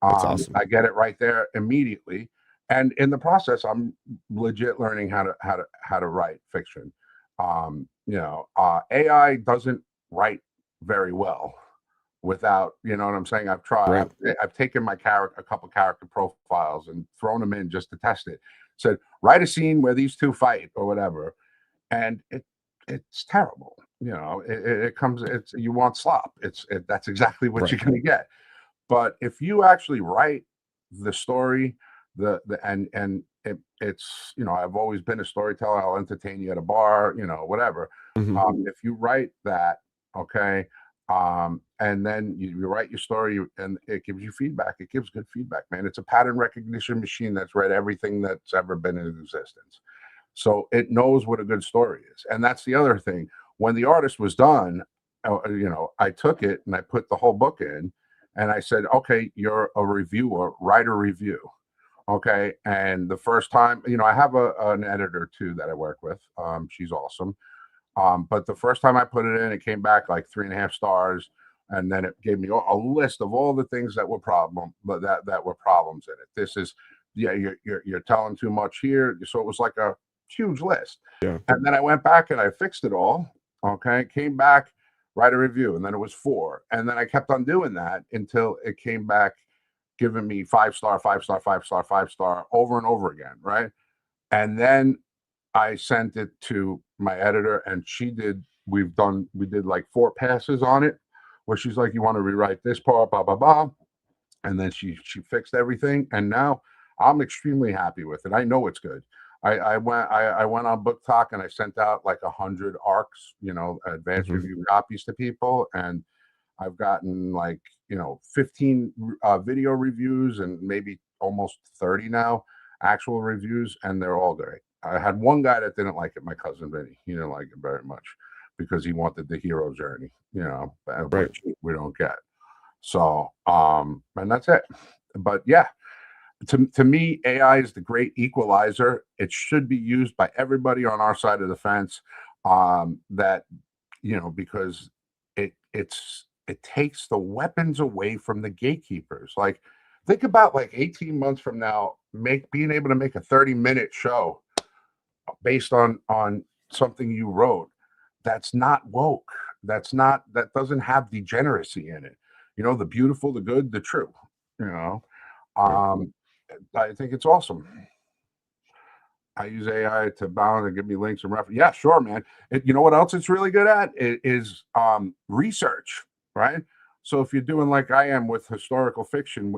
That's awesome. I get it right there immediately, and in the process, I'm legit learning how to write fiction. AI doesn't write very well without, you know what I'm saying. I've tried. Right. I've taken a couple character profiles and thrown them in just to test it. Said write a scene where these two fight or whatever, and it's terrible. It comes. You want slop. That's exactly what you're going to get. But if you actually write the story, it's I've always been a storyteller. I'll entertain you at a bar, whatever. If you write that, okay, and then you write your story and it gives you feedback. It gives good feedback, man. It's a pattern recognition machine that's read everything that's ever been in existence, so it knows what a good story is. And that's the other thing. When the artist was done, I took it and I put the whole book in. And I said, okay, you're a reviewer, write a review. Okay. And the first time, I have an editor too that I work with. She's awesome. But the first time I put it in, it came back like 3.5 stars. And then it gave me a list of all the things that were that were problems in it. This is, you're telling too much here. So it was like a huge list. Yeah. And then I went back and I fixed it all. Okay. Came back, write a review, and then it was 4, and then I kept on doing that until it came back giving me 5-star, 5-star, 5-star, 5-star over and over again, right? And then I sent it to my editor, and we did like 4 passes on it, where she's like, you want to rewrite this part, blah blah blah, and then she fixed everything, and now I'm extremely happy with it. I know it's good. I went on Book Talk and I sent out like 100 ARCs, advanced review copies to people, and I've gotten like 15 video reviews and maybe almost 30 now actual reviews, and they're all great. I had one guy that didn't like it, my cousin Vinny. He didn't like it very much because he wanted the hero journey, which we don't get. So, and that's it. But yeah. To me, AI is the great equalizer. It should be used by everybody on our side of the fence. Because it takes the weapons away from the gatekeepers. Like, think about like 18 months from now, being able to make a 30-minute show based on something you wrote. That's not woke. That doesn't have degeneracy in it. The beautiful, the good, the true. I think it's awesome. I use AI to balance and give me links and reference. Yeah, sure, man. You know what else it's really good at? It is research, right? So if you're doing like I am with historical fiction,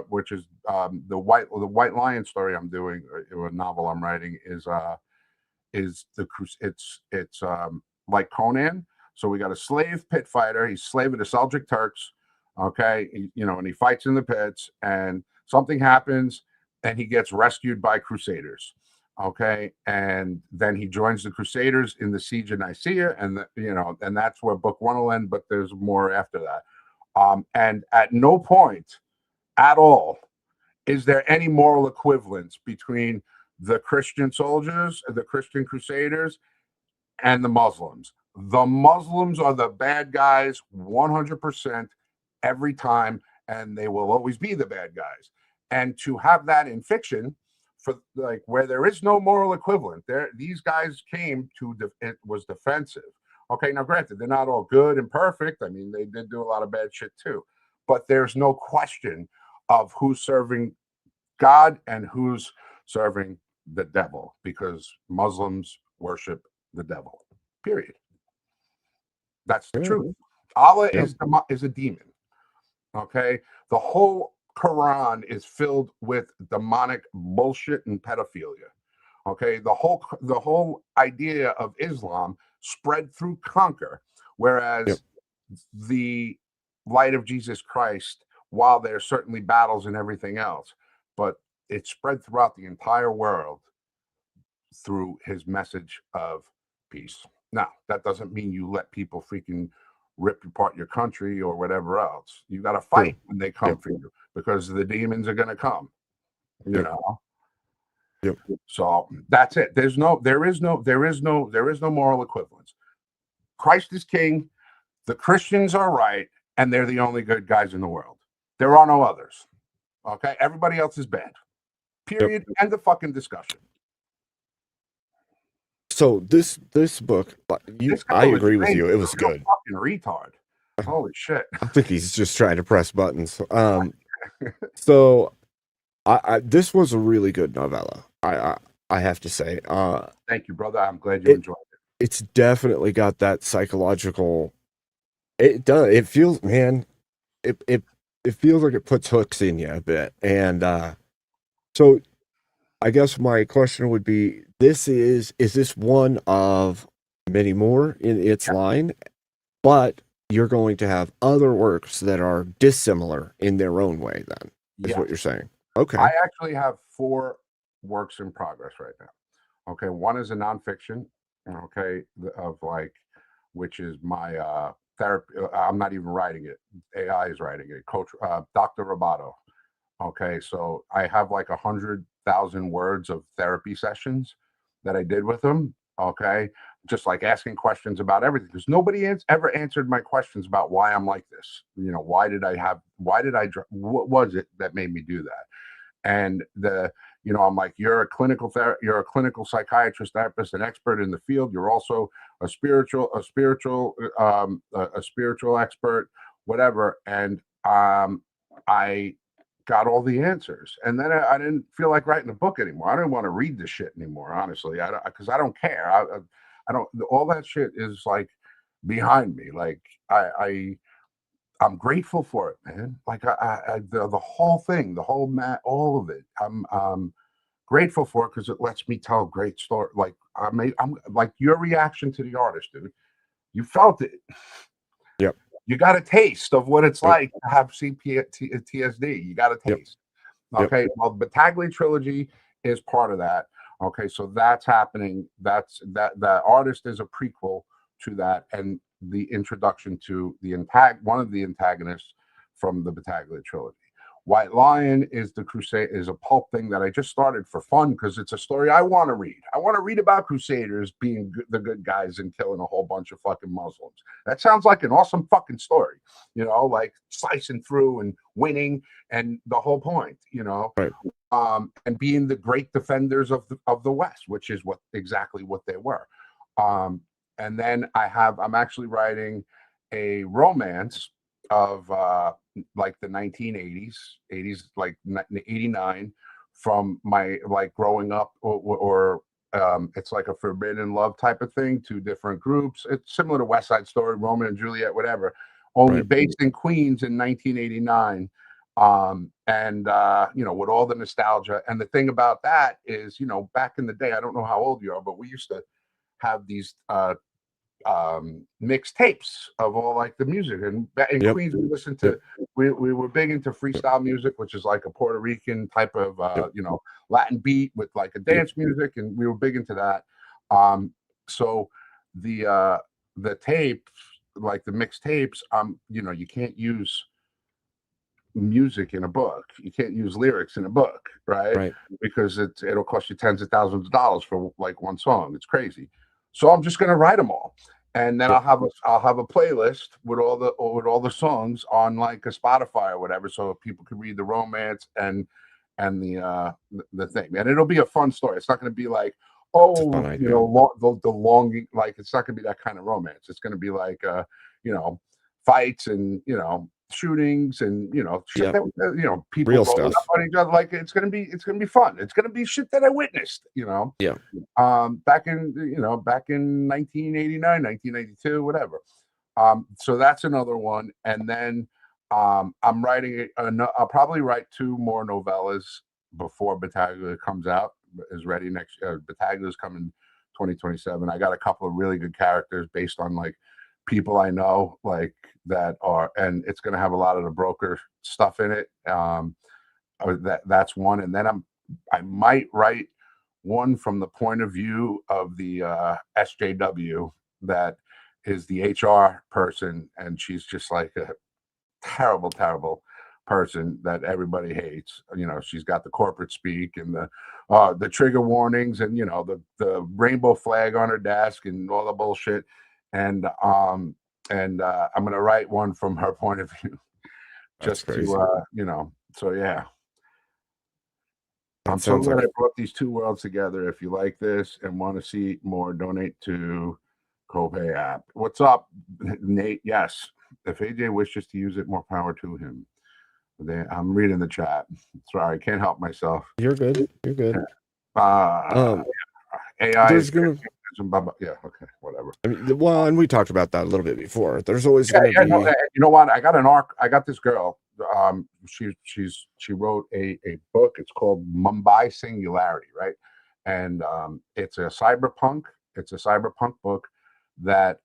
which is the White Lion story I'm doing, or a novel I'm writing, is like Conan. So we got a slave pit fighter. He's slave of the Seljuk Turks. Okay, and he fights in the pits, and something happens, and he gets rescued by crusaders. Okay, and then he joins the Crusaders in the Siege of Nicaea, and and that's where book one will end. But there's more after that. And at no point at all is there any moral equivalence between the Christian soldiers, the Christian Crusaders, and the Muslims. The Muslims are the bad guys 100% every time, and they will always be the bad guys. And to have that in fiction, for like where there is no moral equivalent, these guys came to it was defensive. Okay, now granted, they're not all good and perfect. I mean, they did do a lot of bad shit too, but there's no question of who's serving God and who's serving the devil, because Muslims worship the devil. Period. That's the truth. Allah is a demon. Okay, the whole Quran is filled with demonic bullshit and pedophilia. Okay, the whole idea of Islam spread through conquer, whereas the light of Jesus Christ, while there's certainly battles and everything else, but it spread throughout the entire world through his message of peace. Now, that doesn't mean you let people freaking rip apart your country or whatever else. You got to fight when they come for you, because the demons are going to come, you know. So that's it. There is no moral equivalence. Christ is king. The Christians are right, and they're the only good guys in the world. There are no others. Okay, everybody else is bad. Period. End of fucking discussion. So this book, I agree with you. It was good. Fucking retard. Holy shit. I think he's just trying to press buttons. So this was a really good novella. I have to say. Thank you, brother. I'm glad you enjoyed it. It's definitely got that psychological. It does. It feels, man. It feels like it puts hooks in you a bit, and so I guess my question would be: is this one of many more in its line? But you're going to have other works that are dissimilar in their own way. Then is what you're saying. Okay. I actually have 4 works in progress right now. Okay, one is a nonfiction. Okay, of like, which is my therapy. I'm not even writing it. AI is writing it. Coach Dr. Roboto. Okay, so I have like 100,000 words of therapy sessions that I did with him. Okay, just like asking questions about everything, because nobody ever answered my questions about why I'm like this. You know, what was it that made me do that? And I'm like, you're a clinical psychiatrist, therapist, an expert in the field. You're also a spiritual expert, whatever. And I got all the answers, and then I didn't feel like writing a book anymore. I didn't want to read the shit anymore, honestly. Because I don't care. I don't. All that shit is like behind me. Like I'm grateful for it, man. Like the whole thing, all of it. I'm grateful for it because it lets me tell a great story. Like I'm like your reaction to the artist, dude. You felt it. Yep. You got a taste of what it's like to have TSD. You got a taste. Okay. Yep. Well, the Battaglia trilogy is part of that. Okay, so that's happening. That artist is a prequel to that, and the introduction to one of the antagonists from the Battaglia trilogy. White Lion is a pulp thing that I just started for fun because it's a story I want to read. I want to read about Crusaders being the good guys and killing a whole bunch of fucking Muslims. That sounds like an awesome fucking story, like slicing through and winning and the whole point, Right. And being the great defenders of the West, which is exactly what they were. And then I'm actually writing a romance of like the 1980s, like 89, from my like growing up, or it's like a forbidden love type of thing, 2 different groups. It's similar to West Side Story, Romeo and Juliet, whatever, only based in Queens in 1989. And with all the nostalgia. And the thing about that is, back in the day, I don't know how old you are, but we used to have these mixed tapes of all like the music. And in Yep. Queens, we listened to we were big into freestyle music, which is like a Puerto Rican type of you know, Latin beat with like a dance music, and we were big into that. So the tapes, like the mixed tapes, you know, you can't use music in a book. You can't use lyrics in a book, right? Because it'll cost you tens of thousands of dollars for like one song. It's crazy. So I'm just gonna write them all, and then I'll have a playlist with all the songs on like a Spotify or whatever, so people can read the romance and the thing. And it'll be a fun story. It's not gonna be like, oh, you know, the longing. Like, it's not gonna be that kind of romance. It's gonna be like you know, fights and, you know, shootings and, you know, shit that, you know, people real rolling stuff up on each other. Like, it's gonna be fun. It's gonna be shit that I witnessed, you know. Back in, you know, back in 1989, 1992, whatever. So that's another one. And then I'm writing I'll probably write 2 more novellas before Battaglia comes out, is ready next year. Battaglia is coming 2027. I got a couple of really good characters based on like people I know, like that are, and it's going to have a lot of the broker stuff in it. That's one. And then I might write one from the point of view of the SJW, that is the HR person, and she's just like a terrible, terrible person that everybody hates. You know, she's got the corporate speak and the trigger warnings, and, you know, the rainbow flag on her desk and all the bullshit. And I'm gonna write one from her point of view, just to you know. So yeah, I'm so glad I brought these 2 worlds together. If you like this and want to see more, donate to Copay app. What's up, Nate? Yes, if AJ wishes to use it, more power to him. I'm reading the chat. Sorry, I can't help myself. You're good. You're good. AI there's gonna. Yeah, okay, whatever. I mean, well, and we talked about that a little bit before. There's always going to be. No, you know what? I got this girl. She wrote a book. It's called Mumbai Singularity, right? And it's a cyberpunk book that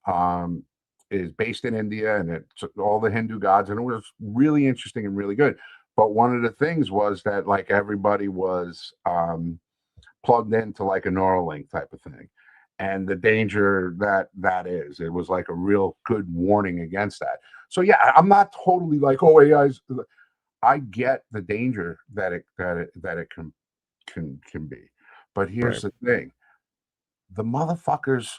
is based in India, and it's all the Hindu gods, and it was really interesting and really good. But one of the things was that like everybody was plugged into like a Neuralink type of thing, and the danger that is. It was like a real good warning against that. So yeah, I'm not totally like, oh, AI's. I get the danger that it can be, but here's the thing: the motherfuckers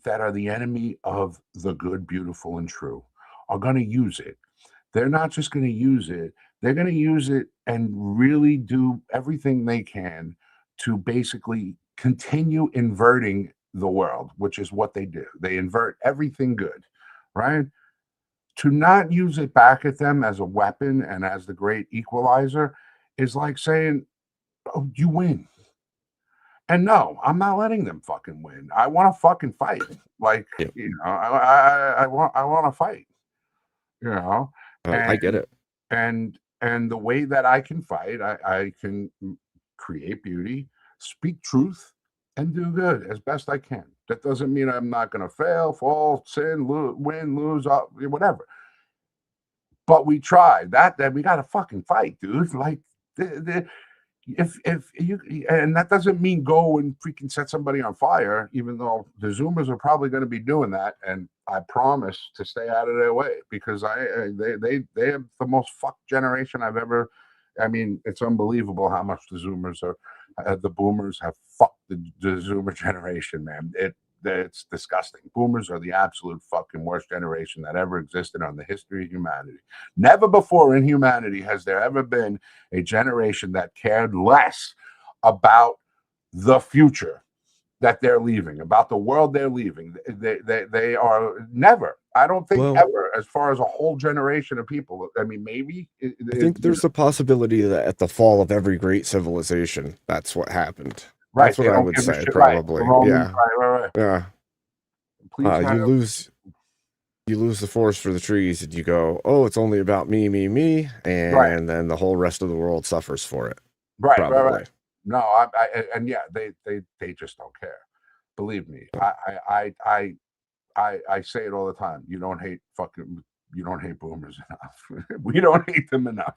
that are the enemy of the good, beautiful, and true are going to use it. They're not just going to use it; they're going to use it and really do everything they can to basically continue inverting the world, which is what they do. They invert everything good, right? To not use it back at them as a weapon and as the great equalizer is like saying, oh, you win. And no, I'm not letting them fucking win. I want to fucking fight. Like, you know, I want to fight, you know. I get it. And the way that I can fight, I can create beauty, speak truth, and do good as best I can. That doesn't mean I'm not going to fail, fall, sin, win, lose, whatever. But we try that we got to fucking fight, dude. Like, if you, and that doesn't mean go and freaking set somebody on fire, even though the Zoomers are probably going to be doing that. And I promise to stay out of their way, because they have the most fucked generation I've ever. I mean, it's unbelievable how much the Zoomers are. The Boomers have fucked the Zoomer generation, man. It's disgusting. Boomers are the absolute fucking worst generation that ever existed on the history of humanity. Never before in humanity has there ever been a generation that cared less about the future that they're leaving, about the world they're leaving. They are never. I don't think ever, as far as a whole generation of people. I mean, maybe. I think there's a possibility that at the fall of every great civilization, that's what happened. Right, that's what I would say, probably. Right. Yeah. You lose the forest for the trees, and you go, oh, it's only about me, and then the whole rest of the world suffers for it. Right. No, and yeah, they just don't care. Believe me, I say it all the time. You don't hate boomers enough. We don't hate them enough.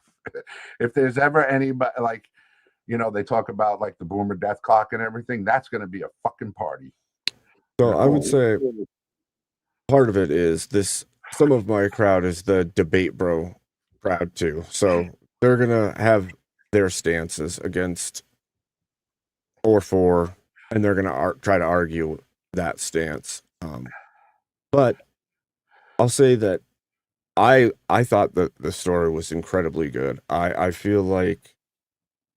If there's ever anybody like, they talk about like the boomer death clock and everything, that's going to be a fucking party. So I would say part of it is this. Some of my crowd is the debate bro crowd too. So they're gonna have their stances against or for, and they're gonna try to argue that stance. But I'll say that I thought that the story was incredibly good. I feel like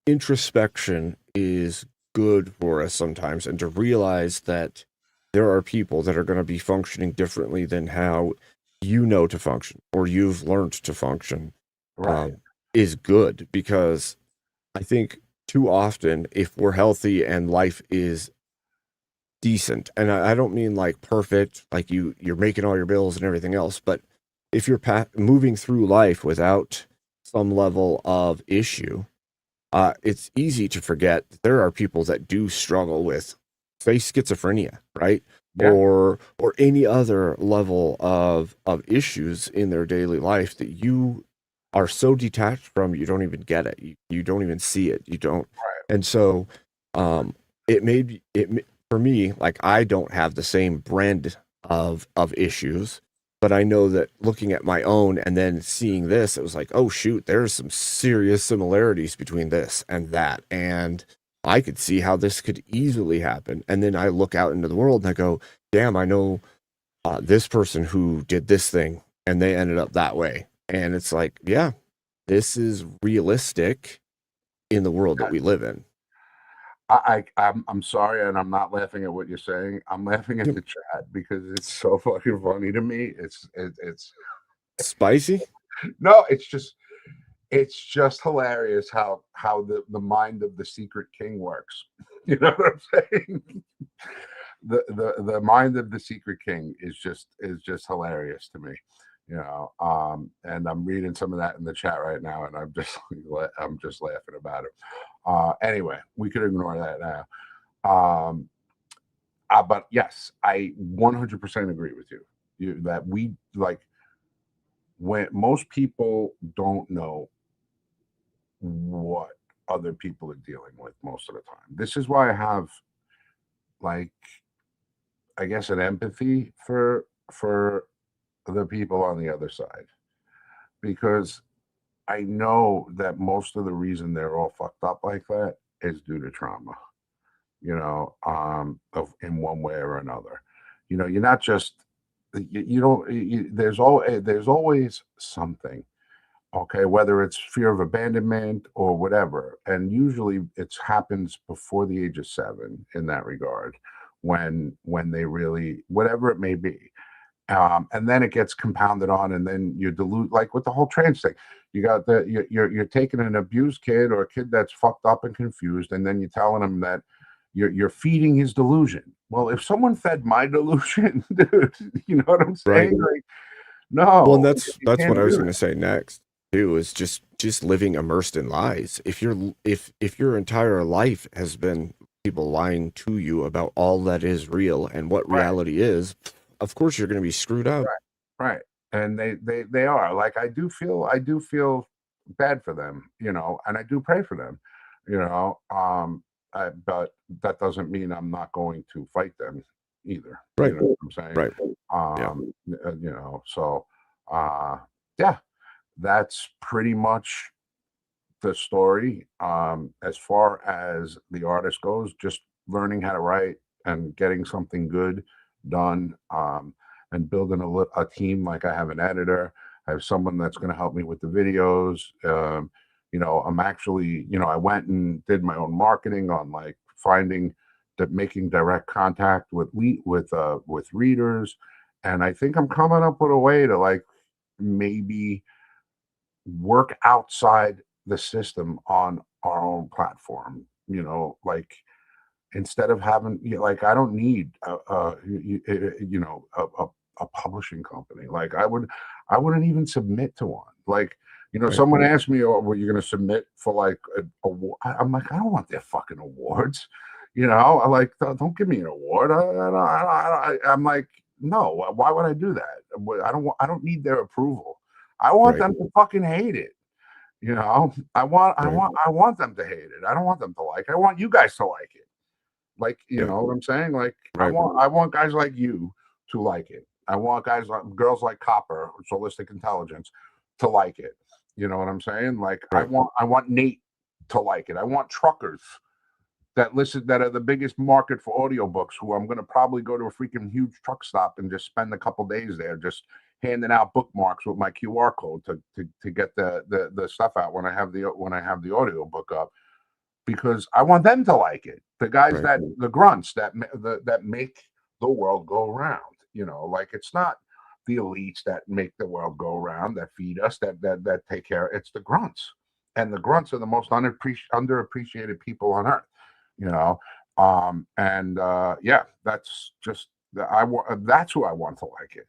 introspection is good for us sometimes, and to realize that there are people that are going to be functioning differently than how you know to function or you've learned to function, Right. is good, because I think too often, if we're healthy and life is decent, and I don't mean like perfect, like you're making all your bills and everything else, but if you're moving through life without some level of issue, it's easy to forget that there are people that do struggle with, say, schizophrenia, right? Yeah. Or any other level of issues in their daily life that you are so detached from, you don't even get it. You don't even see it. You don't. Right. And so, it made it for me, like, I don't have the same brand of issues, but I know that looking at my own and then seeing this, it was like, oh shoot, there's some serious similarities between this and that. And I could see how this could easily happen. And then I look out into the world and I go, damn, I know this person who did this thing and they ended up that way. And it's like, yeah, this is realistic in the world that we live in. I'm sorry, and I'm not laughing at what you're saying. I'm laughing at Yep. the chat because it's so fucking funny to me. It's Spicy? no, it's just hilarious how the mind of the secret king works. You know what I'm saying? The mind of the secret king is just hilarious to me. And I'm reading some of that in the chat right now, and I'm just laughing about it. Anyway, we could ignore that now. But yes, I 100% agree with you that we like, when most people don't know what other people are dealing with most of the time. This is why I have, like, I guess, an empathy for the people on the other side, because I know that most of the reason they're all fucked up like that is due to trauma, of in one way or another. You're not just you don't there's always something, okay, whether it's fear of abandonment or whatever, and usually it happens before the age of 7 in that regard, when they really, whatever it may be. And then it gets compounded on, and then you dilute, like with the whole trans thing. You got you're taking an abused kid or a kid that's fucked up and confused, and then you're telling him that you're feeding his delusion. Well, if someone fed my delusion, dude, you know what I'm Right. saying? Like, Well, and no, that's you what can't I was do going to it. say next too, is just living immersed in lies. If your entire life has been people lying to you about all that is real and what Right, reality is, of course you're going to be screwed up. right. And they are like, I do feel bad for them, and I do pray for them, you know. But that doesn't mean I'm not going to fight them either. You Right. know what I'm saying? Right. Yeah. So yeah, that's pretty much the story. As far as the artist goes, just learning how to write and getting something good done, and building a team. Like, I have an editor, I have someone that's going to help me with the videos. I'm actually, I went and did my own marketing on, like, finding that, making direct contact with readers, and I think I'm coming up with a way to, like, maybe work outside the system on our own platform. Like, instead of having, like, I don't need a publishing company. Like, I wouldn't even submit to one. Like, Right. someone asked me, "Oh, were you going to submit for, like, I'm like, I don't want their fucking awards. I like, don't give me an award. I'm like, no, why would I do that? I don't need their approval. I want them to fucking hate it. You know, I want them to hate it. I don't want them to like it. I want you guys to like it. Like, you know what I'm saying? Like, I want guys like you to like it. I want girls like Copper, Solistic Intelligence, to like it. You know what I'm saying? Like, I want Nate to like it. I want truckers that are the biggest market for audiobooks, who I'm going to probably go to a freaking huge truck stop and just spend a couple days there just handing out bookmarks with my QR code to get the stuff out when I have the audiobook up, because I want them to like it. The guys the grunts that make the world go round, you know, like, it's not the elites that make the world go around, that feed us, that take care. It's the grunts, and the grunts are the most underappreciated people on earth, you know. That's just that's who I want to like it,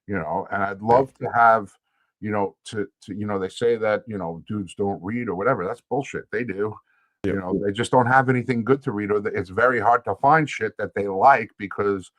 you know. And I'd love to have, you know, to you know, they say that, you know, dudes don't read or whatever. That's bullshit. They do. You know, they just don't have anything good to read, or it's very hard to find shit that they like, because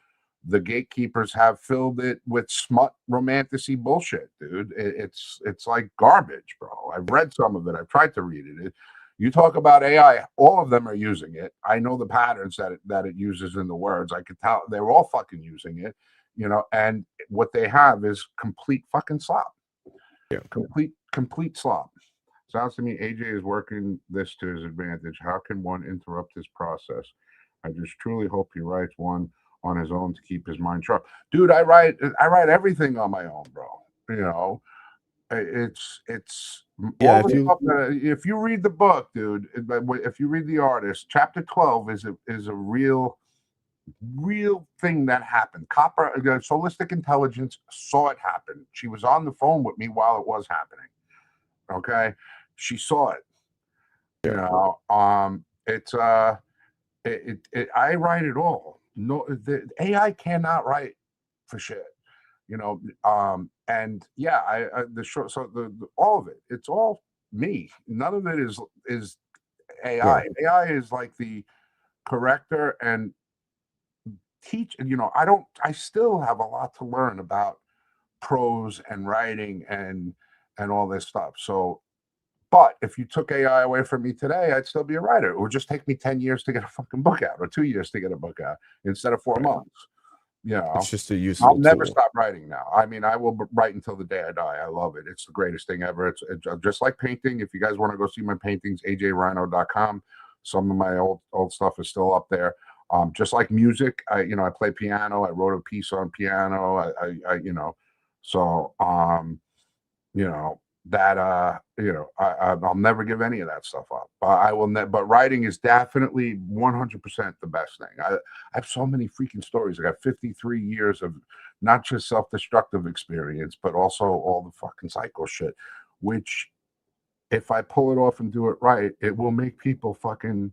the gatekeepers have filled it with smut romanticy bullshit, dude. It's like garbage, bro. I've read some of it. I've tried to read it. You talk about AI, all of them are using it. I know the patterns that it uses in the words. I could tell they're all fucking using it, you know, and what they have is complete fucking slop. Yeah. Complete slop. Sounds to me AJ is working this to his advantage. How can one interrupt his process? I just truly hope he writes one on his own to keep his mind sharp. Dude, I write everything on my own, bro. You know, it's all the stuff if you read the book, dude, if you read the artist, chapter 12 is a real thing that happened. Copper, Solistic Intelligence saw it happen. She was on the phone with me while it was happening. Okay. She saw it, you know. It's I write it all. No, the AI cannot write for shit, you know. And yeah, all of it. It's all me. None of it is AI. AI is like the corrector and teach. You know, I still have a lot to learn about prose and writing and all this stuff. So. But if you took AI away from me today, I'd still be a writer. It would just take me 10 years to get a fucking book out, or 2 years to get a book out, instead of 4 months. You know, it's just a useful I'll never tool. stop writing now. I mean, I will write until the day I die. I love it. It's the greatest thing ever. It's just like painting. If you guys want to go see my paintings, AJRhino.com. Some of my old stuff is still up there. Just like music, I play piano. I wrote a piece on piano. I you know, so you know, that I'll never give any of that stuff up. I will but writing is definitely 100% the best thing. I have so many freaking stories. I got 53 years of not just self-destructive experience, but also all the fucking psycho shit, which, if I pull it off and do it right, it will make people fucking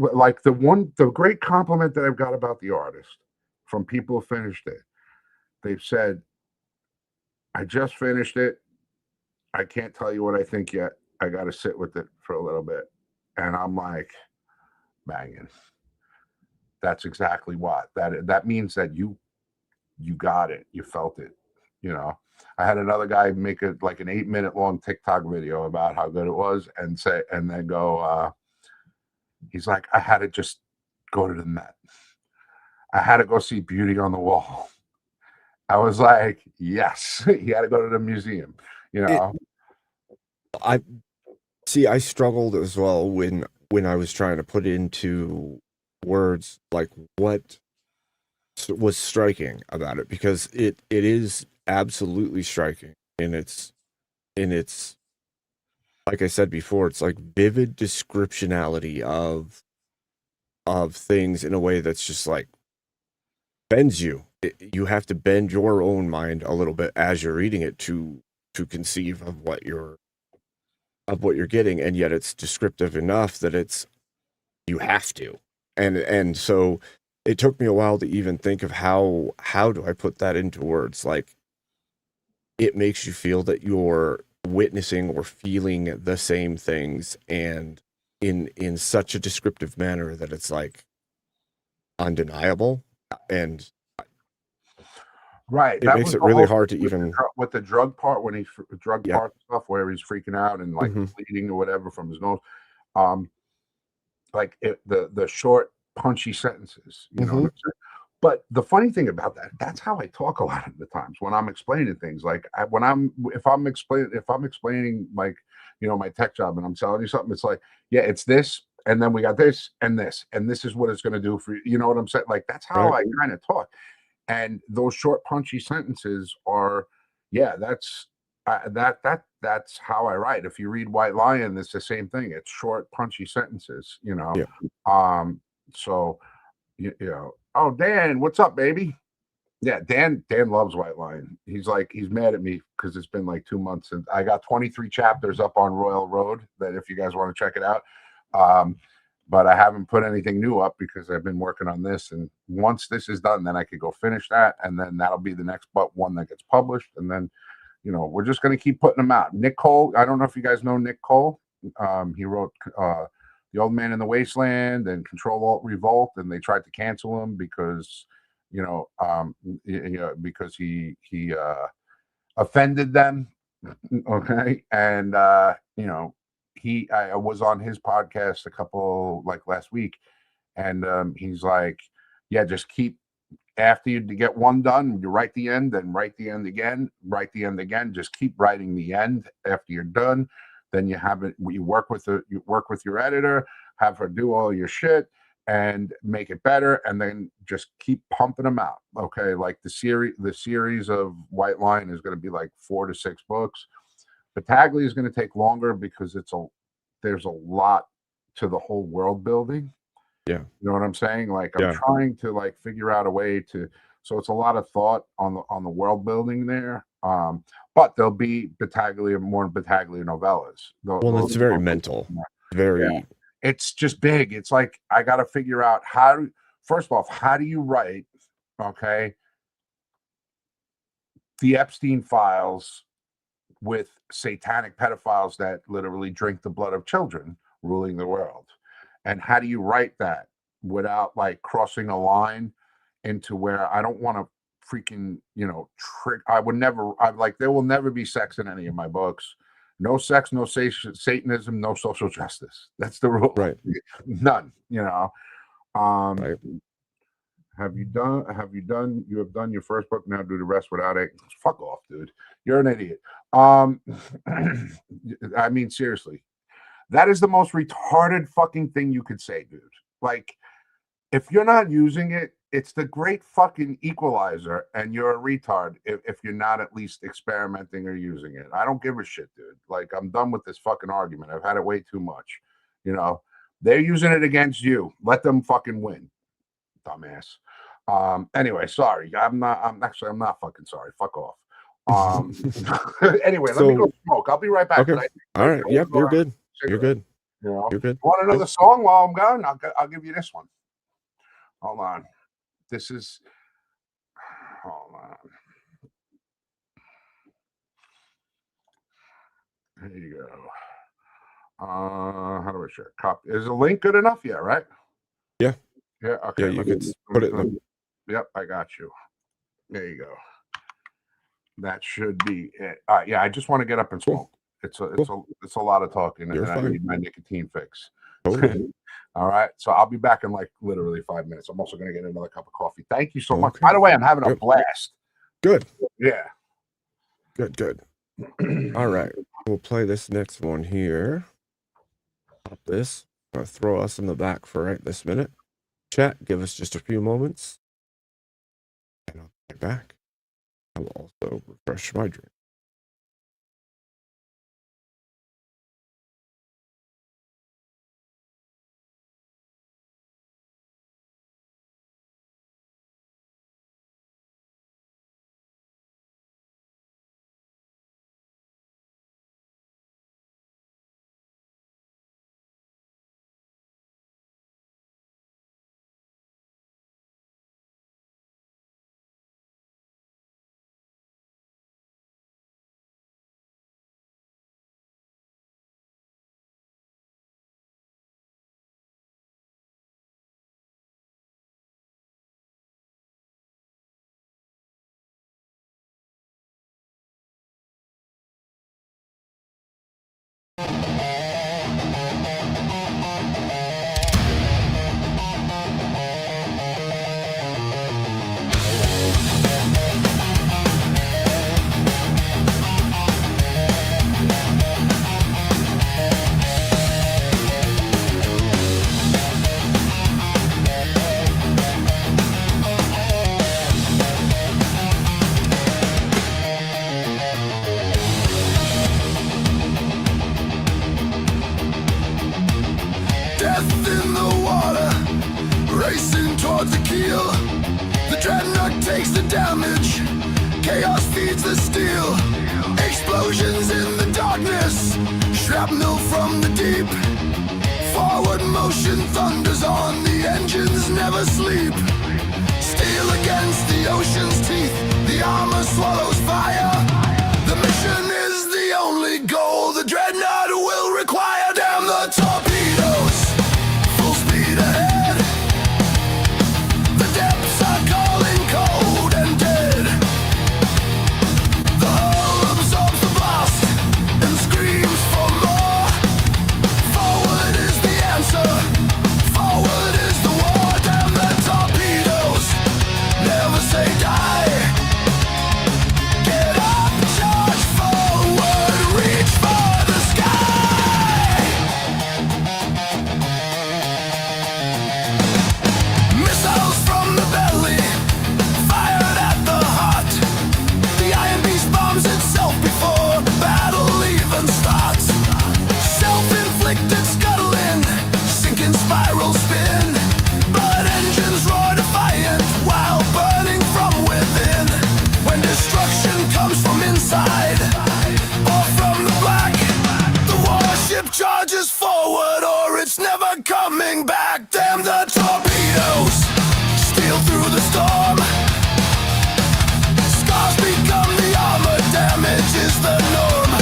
like the great compliment that I've got about the artist from people who finished it. They've said, I just finished it. I can't tell you what I think yet. I got to sit with it for a little bit. And I'm like, banging. That's exactly what that means, that you got it. You felt it. You know, I had another guy make an 8-minute long TikTok video about how good it was, and then go, he's like, I had to just go to the Met. I had to go see Beauty on the Wall. I was like, yes, you got to go to the museum, you know. I struggled as well when I was trying to put into words like what was striking about it, because it is absolutely striking in its like I said before, it's like vivid descriptionality of things in a way that's just like bends you. You have to bend your own mind a little bit as you're reading it to conceive of what you're getting, and yet it's descriptive enough that you have to. And so it took me a while to even think of how do I put that into words. Like, it makes you feel that you're witnessing or feeling the same things, and in such a descriptive manner that it's like undeniable. And Right. It makes it really hard to even with the drug part when he's drug Yeah. part stuff where he's freaking out and like Mhm. bleeding or whatever from his nose. Um, like the short, punchy sentences, you know what Mhm. I'm saying? But the funny thing about that, that's how I talk a lot of the times when I'm explaining things. Like if I'm explaining like, you know, my tech job and I'm telling you something, it's like, yeah, it's this, and then we got this and this, and this is what it's gonna do for you. You know what I'm saying? Like that's how Right. I kind of talk. And those short, punchy sentences are, yeah, that's how I write. If you read White Lion, it's the same thing. It's short, punchy sentences, you know. Yeah. So you know, oh Dan, what's up, baby? Yeah, Dan loves White Lion. He's mad at me because it's been like 2 months and I got 23 chapters up on Royal Road that if you guys want to check it out. Um, but I haven't put anything new up because I've been working on this. And once this is done, then I could go finish that, and then that'll be the next but one that gets published. And then, you know, we're just gonna keep putting them out. Nick Cole, I don't know if you guys know Nick Cole. He wrote The Old Man in the Wasteland and Control Alt Revolt, and they tried to cancel him because, you know, because he offended them. Okay, and you know, I was on his podcast a couple like last week, and he's like, yeah, just keep after you get one done, you write the end, then write the end again, write the end again. Just keep writing the end after you're done. Then you have it. You work with your editor, have her do all your shit and make it better, and then just keep pumping them out. Okay, like the series of White Line is going to be like 4 to 6 books. Battaglia is going to take longer because there's a lot to the whole world building. Yeah. You know what I'm saying? Like I'm Yeah. trying to like figure out a way to, so it's a lot of thought on the world building there. But there'll be more Battaglia novellas. Well, it's very mental. Very It's just big. It's like I got to figure out first off, how do you write, okay, the Epstein files with satanic pedophiles that literally drink the blood of children ruling the world? And how do you write that without like crossing a line into where I don't want to freaking, you know, trick? I'm like, there will never be sex in any of my books. No sex, no Satanism, no social justice. That's the rule. right. None, you know. Right. You have done your first book, now do the rest without it. Fuck off, dude. You're an idiot. I mean, seriously. That is the most retarded fucking thing you could say, dude. Like, if you're not using it, it's the great fucking equalizer, and you're a retard if you're not at least experimenting or using it. I don't give a shit, dude. Like, I'm done with this fucking argument. I've had it way too much. You know, they're using it against you. Let them fucking win, dumbass. Anyway, sorry. I'm not fucking sorry. Fuck off. Anyway, let me go smoke. I'll be right back. Okay. All right. Yep. You're good. You're good. You know, You're good. Want another song while I'm gone? I'll give you this one. Hold on. This is. Hold on. There you go. How do I share? Copy. Is the link good enough? Yeah, right? Yeah. Yeah. Okay. Yeah. You could put it in the. Yep, I got you. There you go. That should be it. Yeah, I just want to get up and smoke. It's a lot of talking, and I need my nicotine fix. Totally. All right, so I'll be back in like literally 5 minutes. I'm also going to get another cup of coffee. Thank you so much. By the way, I'm having a blast. Good. Yeah. Good. All right. We'll play this next one here. Pop this. I'll throw us in the back for right this minute. Chat, give us just a few moments. And I'll get back. I will also refresh my drink. Death in the water, racing towards the keel. The dreadnought takes the damage, chaos feeds the steel. Explosions in the darkness, shrapnel from the deep. Forward motion thunders on, the engines never sleep. Steel against the ocean's teeth, the armor swallows fire. The mission is the only goal the dreadnought will require. Damn the torpedoes, full speed ahead. The depths are calling cold and dead. The hull absorbs the blast and screams for more. Forward is the answer, forward is the war. Damn the torpedoes, never say die. Get up, charge forward, reach for the sky. Missiles from the belly, fired at the heart. The Iron Beast bombs itself before battle even starts. Self-inflicted scuttling, sinking spiral spin. But engines roar defiant while burning from within. When destruction comes from inside or from the black, the warship charges forward or it's never coming back. Damn the torpedoes, steal through the storm. Scars become the armor, damage is the norm.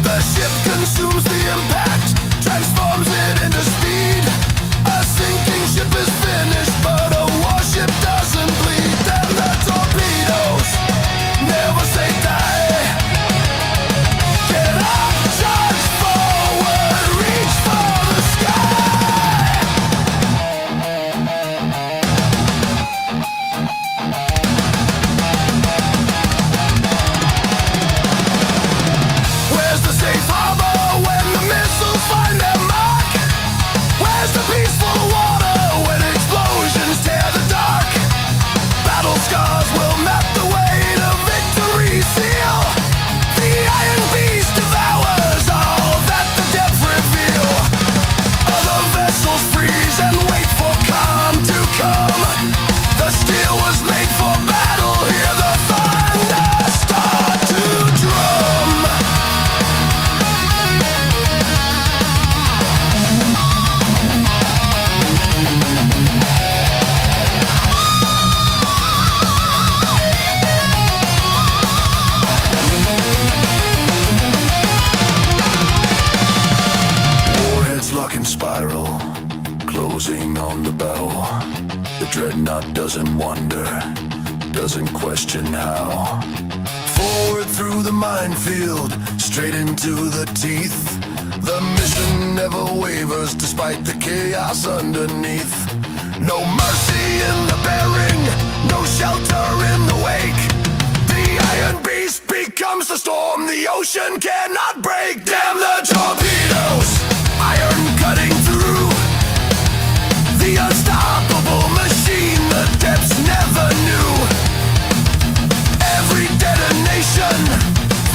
The ship consumes the impact, transforms it into speed. A sinking ship is finished, but a warship doesn't bleed. Damn the torpedoes, never say die. Get up, charge forward, reach for the sky. Where's the safe harbor when the missiles find their mark? Where's the peaceful water when explosions tear the dark? Battle scars will map the way to victory seal. The Iron Beast devours all that the depths reveal. Other vessels freeze and wait for calm to come. The steel was made for battle, hear the thunder start to drum. Warheads lock in spiral, closing on the bow. The dreadnought doesn't wonder, doesn't question how. Forward through the minefield, straight into the teeth. The mission never wavers despite the chaos underneath. No mercy in the bearing, no shelter in the wake. The Iron Beast becomes the storm the ocean cannot break. Damn the torpedoes, iron cutting through. The unstoppable machine the depths never knew. Every detonation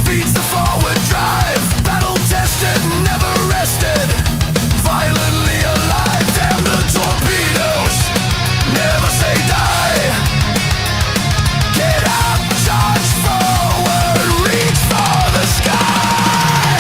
feeds the forward drive. Battle tested, never rested, violently alive. Damn the torpedoes, never say die. Get up, charge forward, reach for the sky.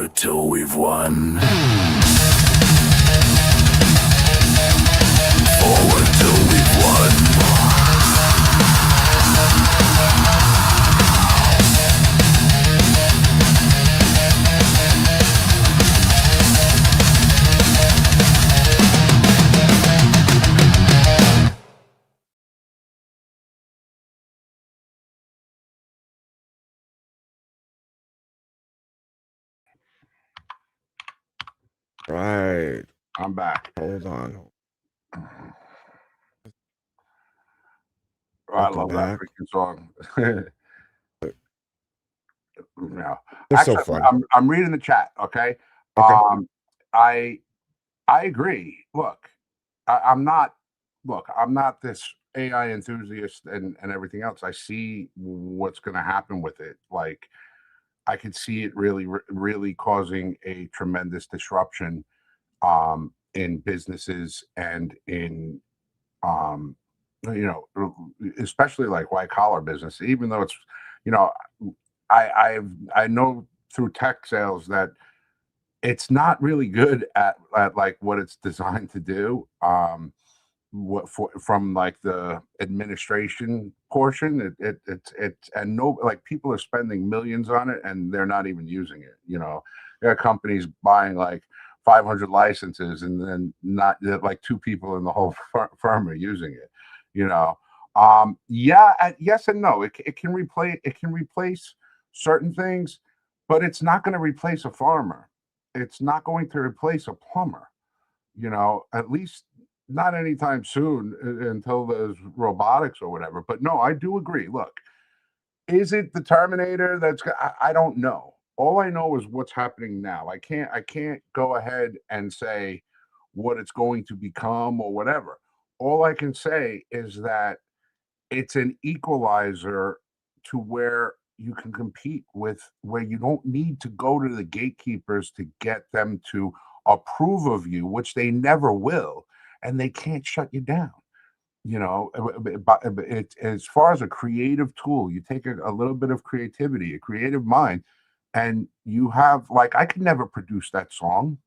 Forward till we've won. Forward till we've won. Right. I'm back. Hold on. Oh, I Welcome love back. that freaking song. No, They're so actually, fun. I'm reading the chat. Okay, Okay. I agree. Look, I'm not. Look, I'm not this AI enthusiast and everything else. I see what's going to happen with it. Like, I could see it really causing a tremendous disruption in businesses and in um, especially like white collar business. Even though it's, you know, I know through tech sales that it's not really good at like what it's designed to do. From like the administration portion, it's and no, like people are spending millions on it and they're not even using it. There are companies buying like 500 licenses and then not like two people in the whole firm are using it. Yeah, yes and no. It can replace certain things, but it's not going to replace a farmer. It's not going to replace a plumber. At least not anytime soon until there's robotics or whatever. But no, I do agree. Look, is it the Terminator I don't know. All I know is what's happening now. I can't go ahead and say what it's going to become or whatever. All I can say is that it's an equalizer to where you can compete with, where you don't need to go to the gatekeepers to get them to approve of you, which they never will, and they can't shut you down. But as far as a creative tool, you take a little bit of creativity, a creative mind, and you have, like, I could never produce that song.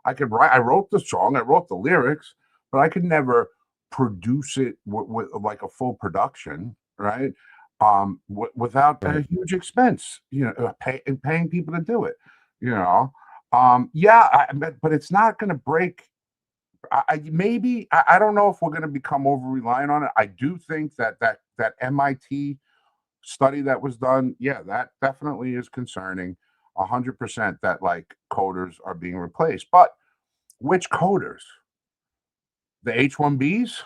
I wrote the song, I wrote the lyrics, but I could never produce it with like a full production, right? Without a Right. huge expense, paying people to do it, you know. Yeah, but it's not going to break. I don't know if we're going to become over reliant on it. I do think that MIT study that was done, yeah, that definitely is concerning. 100% that like coders are being replaced, but which coders? The H-1Bs?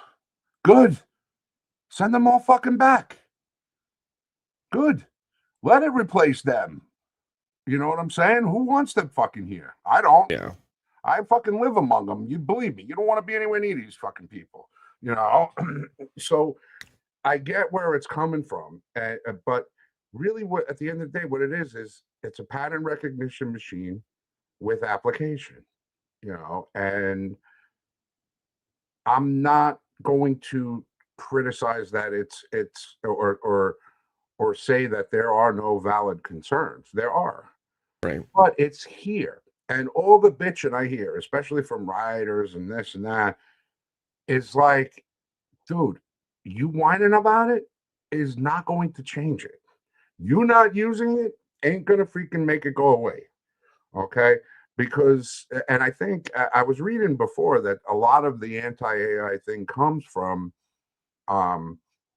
Good. Send them all fucking back. Good. Let it replace them. You know what I'm saying? Who wants them fucking here? I don't. Yeah. I fucking live among them. You believe me. You don't want to be anywhere near these fucking people. You know? So I get where it's coming from. But really, what at the end of the day, what it is it's a pattern recognition machine with application, and I'm not going to criticize that it's or say that there are no valid concerns. There are, Right. but it's here. And all the bitching I hear, especially from rioters and this and that, is like, dude, you whining about it is not going to change it. You not using it ain't gonna freaking make it go away. Okay. Because, and I think I was reading before that a lot of the anti-AI thing comes from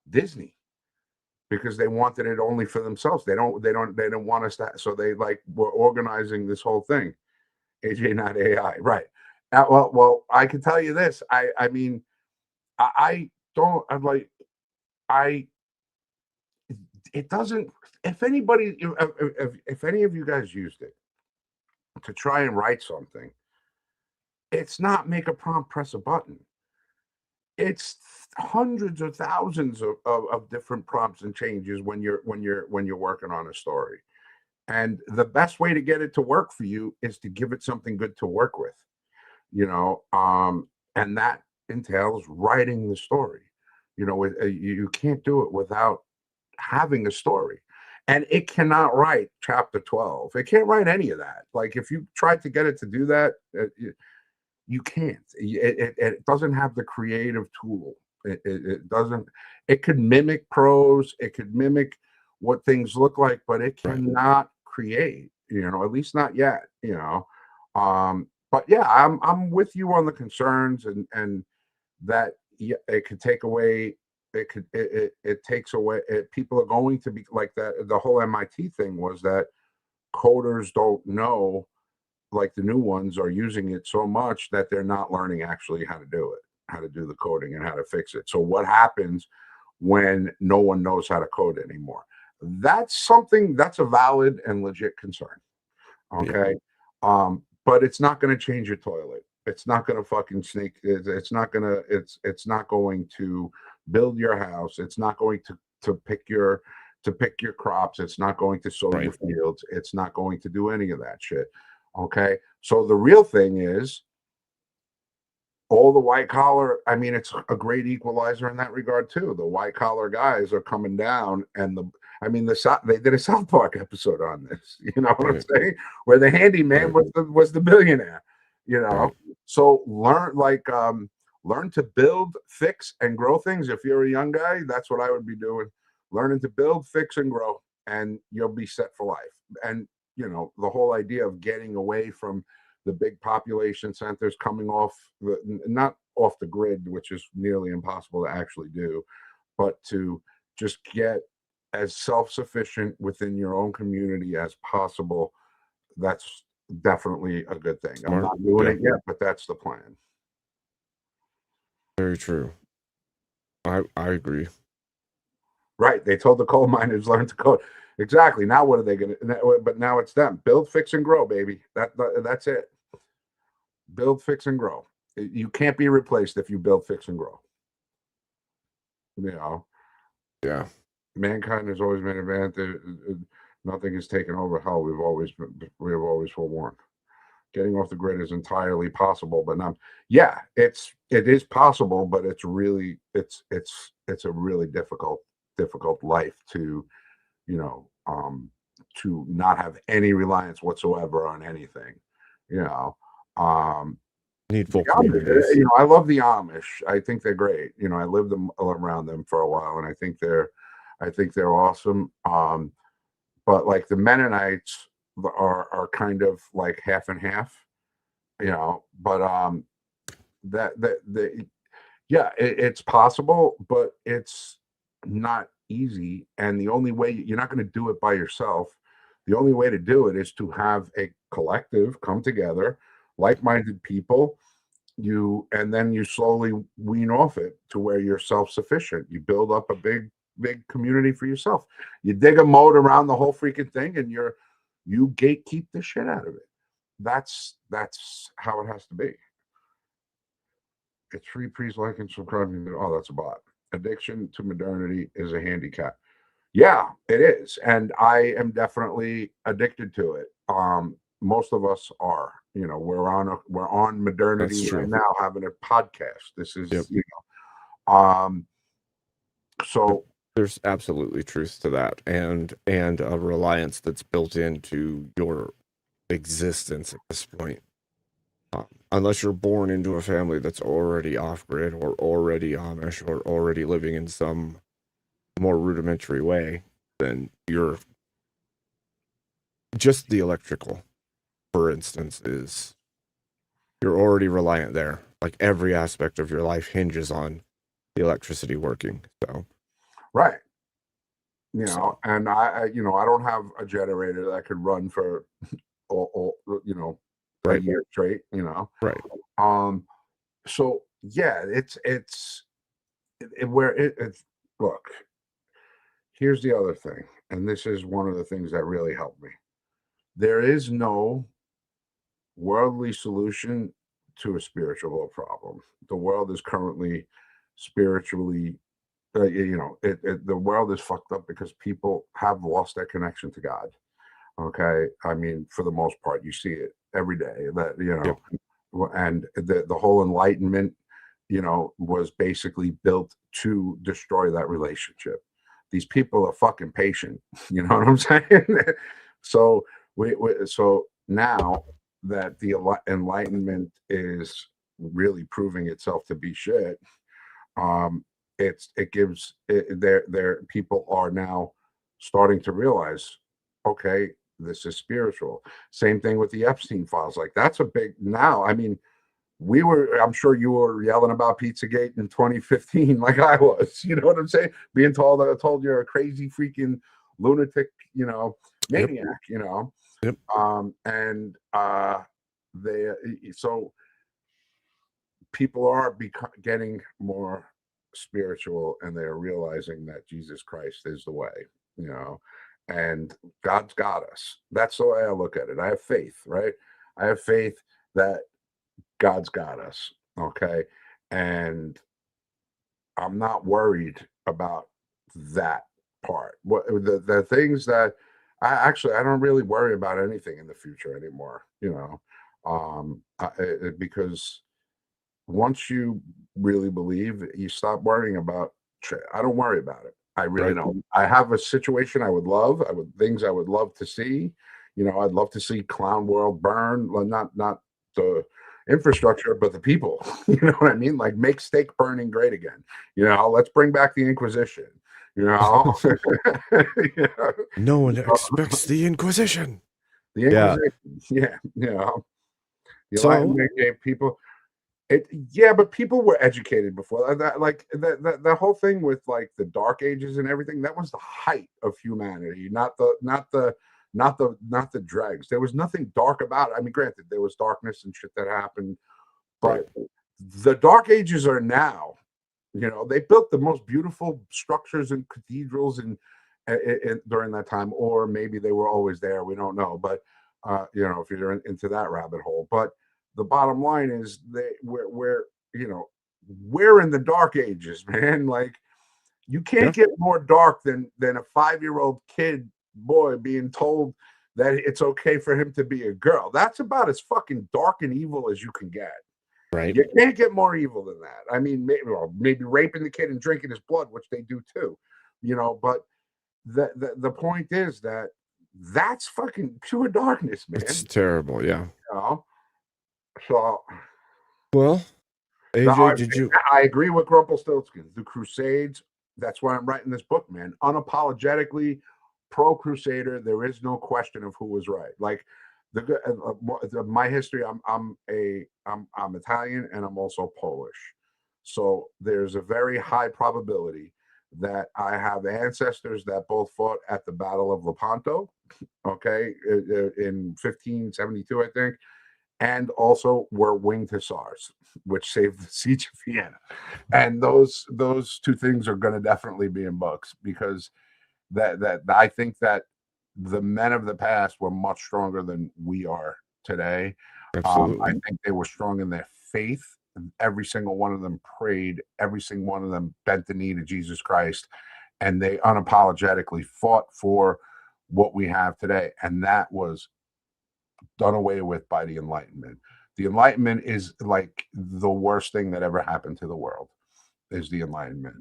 Disney, because they wanted it only for themselves. They don't want us to, so they like were organizing this whole thing. AJ, not AI, right? Well, I can tell you this. I mean, I don't. I'm like, I. It doesn't. If anybody, if any of you guys used it to try and write something, it's not make a prompt, press a button. It's hundreds of thousands of different prompts and changes when you're working on a story. And the best way to get it to work for you is to give it something good to work with, and that entails writing the story. You can't do it without having a story. and it cannot write chapter 12. It can't write any of that. Like if you tried to get it to do that, you can't. It doesn't have the creative tool. It doesn't. It could mimic prose. It could mimic what things look like, but it cannot create. At least not yet. But yeah, I'm with you on the concerns and that it could take away. It takes away. People are going to be like that. The whole MIT thing was that coders don't know, like the new ones are using it so much that they're not learning actually how to do it, how to do the coding and how to fix it. So what happens when no one knows how to code anymore? That's a valid and legit concern. Okay. But it's not going to change your toilet. It's not going to fucking sneak. It's not going to build your house. It's not going to pick your crops. It's not going to sow your fields. It's not going to do any of that shit. Okay. So the real thing is all the white collar, I mean, it's a great equalizer in that regard too. The white collar guys are coming down, and they did a South Park episode on this. You know what I'm saying? Where the handyman was the billionaire. So learn to build, fix, and grow things. If you're a young guy, that's what I would be doing. Learning to build, fix, and grow, and you'll be set for life. And the whole idea of getting away from the big population centers, coming not off the grid, which is nearly impossible to actually do, but to just get as self-sufficient within your own community as possible. That's definitely a good thing. I'm not doing it yet, but that's the plan. Very true. I agree. Right. They told the coal miners learn to code. Exactly. Now what are they going to? But now it's them. Build, fix, and grow, baby. That's it. Build, fix, and grow. You can't be replaced if you build, fix, and grow. Yeah. Mankind has always been advanced. Nothing is taken over. Hell, we have always forewarned. Getting off the grid is entirely possible, but not. Yeah, it is possible, but it's a really difficult life to, to not have any reliance whatsoever on anything. Needful communities. I love the Amish. I think they're great. I lived around them for a while, and I think they're awesome. But like the Mennonites are kind of like half and half, but it's possible, but it's not easy. And the only way, you're not going to do it by yourself. The only way to do it is to have a collective come together, like-minded people, and then you slowly wean off it to where you're self-sufficient. You build up a big community for yourself. You dig a moat around the whole freaking thing, and you gatekeep the shit out of it. That's how it has to be. It's free, please like and subscribe. Oh, that's a bot. Addiction to modernity is a handicap. Yeah, it is, and I am definitely addicted to it. Most of us are. We're on modernity right now, having a podcast. This is so there's absolutely truth to that, and a reliance that's built into your existence at this point. Unless you're born into a family that's already off-grid or already Amish or already living in some more rudimentary way, then you're just the electrical, for instance, you're already reliant there. Like every aspect of your life hinges on the electricity working. So, right. And I don't have a generator that could run for, a year straight, Right. So yeah, it's look, here's the other thing, and this is one of the things that really helped me. There is no worldly solution to a spiritual problem. The world is currently spiritually, the world is fucked up because people have lost their connection to God. Okay. I mean, for the most part, you see it every day that, and the whole Enlightenment, was basically built to destroy that relationship. these people are fucking patient. You know what I'm saying? So so now that the Enlightenment is really proving itself to be shit, it gives their people are now starting to realize, okay, this is spiritual. Same thing with the Epstein files. Like that's a big now. I mean, I'm sure you were yelling about Pizzagate in 2015, like I was. You know what I'm saying? Being told you're a crazy freaking lunatic, maniac, Yep. and they so people are getting more spiritual, and they're realizing that Jesus Christ is the way, and God's got us. That's the way I look at it. I have faith, right? I have faith that God's got us. Okay. And I'm not worried about that part. What the things that I don't really worry about anything in the future anymore, because once you really believe, you stop worrying about shit. I don't worry about it. I really don't. I have a situation I would love. Things I would love to see. I'd love to see Clown World burn. Well, not the infrastructure, but the people. You know what I mean? Like make stake burning great again. Let's bring back the Inquisition. No one expects the Inquisition. The Inquisition. Yeah. The Enlightenment gave people. But people were educated before that. Like the whole thing with like the Dark Ages and everything. That was the height of humanity, not the dregs. There was nothing dark about it. I mean, granted, there was darkness and shit that happened, but the Dark Ages are now. They built the most beautiful structures and cathedrals and during that time, or maybe they were always there. We don't know, but if you're into that rabbit hole, but. The bottom line is we're in the Dark Ages, man. Like you can't get more dark than a 5-year-old boy being told that it's okay for him to be a girl. That's about as fucking dark and evil as you can get. Right. You can't get more evil than that. I mean, maybe raping the kid and drinking his blood, which they do too. But the point is that that's fucking pure darkness, man. It's terrible, yeah. So, well, AJ, I agree with Rumpelstiltskin. The Crusades. That's why I'm writing this book, man. Unapologetically pro-Crusader. There is no question of who was right. Like my history. I'm Italian and I'm also Polish. So there's a very high probability that I have ancestors that both fought at the Battle of Lepanto. Okay, in 1572, I think. And also were winged hussars, which saved the siege of Vienna. And those two things are going to definitely be in books because that I think that the men of the past were much stronger than we are today. Absolutely. I think they were strong in their faith. Every single one of them prayed. Every single one of them bent the knee to Jesus Christ, and they unapologetically fought for what we have today. And that was done away with by the Enlightenment. The Enlightenment is like the worst thing that ever happened to the world. Is the Enlightenment?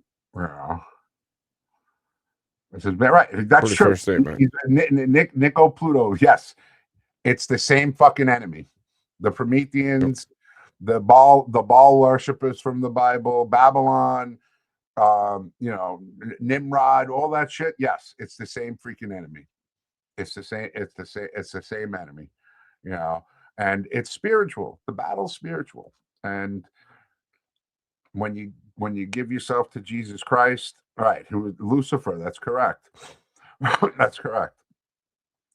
This is right. That's true. Nico Pluto. Yes, it's the same fucking enemy. The Prometheans, the Baal worshippers from the Bible, Babylon, Nimrod, all that shit. Yes, it's the same freaking enemy. It's the same. It's the same enemy. And it's spiritual. The battle's spiritual. And when you give yourself to Jesus Christ, right, who Lucifer, that's correct. That's correct.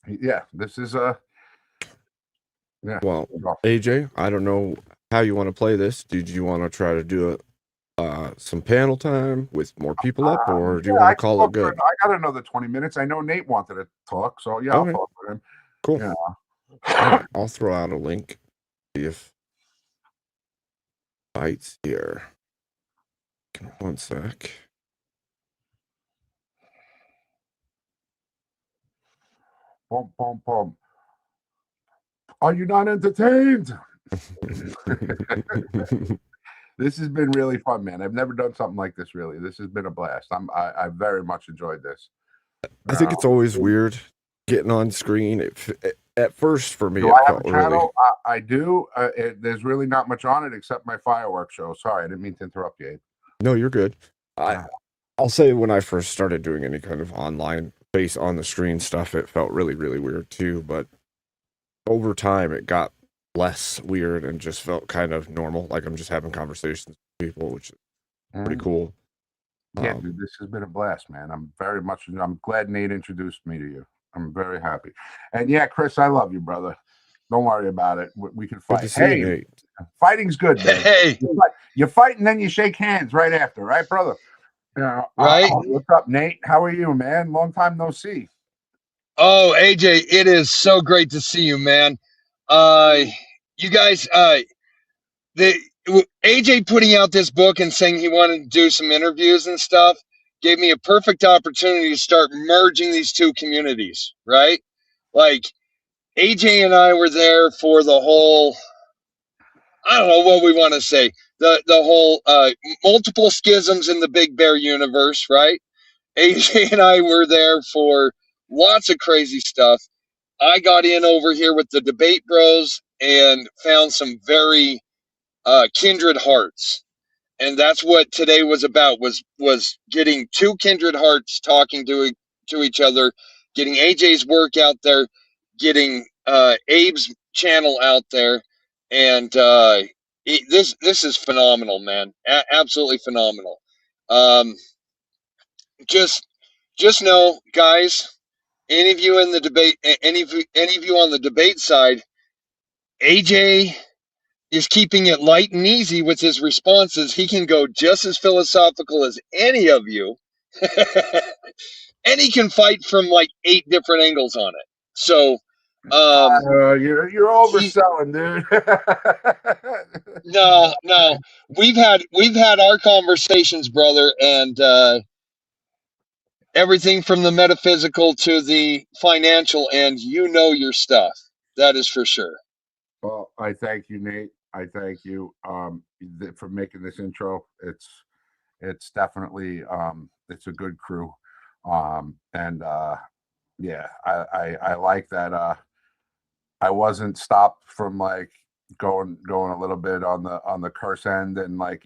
Yeah, this is well, AJ, I don't know how you want to play this. Did you want to try to do some panel time with more people up, or do you want to call it good? I got another 20 minutes. I know Nate wanted to talk, so yeah, I'll talk with him. Cool. Yeah. All right, I'll throw out a link. See if bites here. One sec. Boom, boom, boom. Are you not entertained? This has been really fun, man. I've never done something like this. Really, this has been a blast. I very much enjoyed this. I think it's always weird getting on screen. At first, for me, do it I have a felt channel? I do. There's really not much on it except my fireworks show. Sorry, I didn't mean to interrupt you, Abe. No, you're good. I'll say when I first started doing any kind of online face on the screen stuff, it felt really, really weird too. But over time, it got less weird and just felt kind of normal. Like I'm just having conversations with people, which is pretty cool. Yeah, dude, this has been a blast, man. I'm glad Nate introduced me to you. I'm very happy. And yeah, Chris, I love you, brother. Don't worry about it. We can fight. Hey, Nate. Fighting's good, man. Hey, You fight and then you shake hands right after, right, brother? Right? What's up, Nate? How are you, man? Long time no see. Oh, AJ, it is so great to see you, man. You guys, the AJ putting out this book and saying he wanted to do some interviews and stuff gave me a perfect opportunity to start merging these two communities, right? Like AJ and I were there for the whole, I don't know what we want to say, the whole multiple schisms in the Big Bear universe, right? AJ and I were there for lots of crazy stuff. I got in over here with the debate bros and found some very kindred hearts. And that's what today was about, was getting two kindred hearts talking to each other, getting AJ's work out there, getting Abe's channel out there. And this is phenomenal, man. Absolutely phenomenal. Just know, guys, any of you in the debate, any of you on the debate side, AJ is keeping it light and easy with his responses. He can go just as philosophical as any of you, and he can fight from like 8 different angles on it. So, You're overselling, dude. no, we've had our conversations, brother, and everything from the metaphysical to the financial, and you know your stuff. That is for sure. Well, I thank you, Nate. I thank you for making this intro. It's definitely it's a good crew. Yeah, I like that I wasn't stopped from like going a little bit on the curse end and like,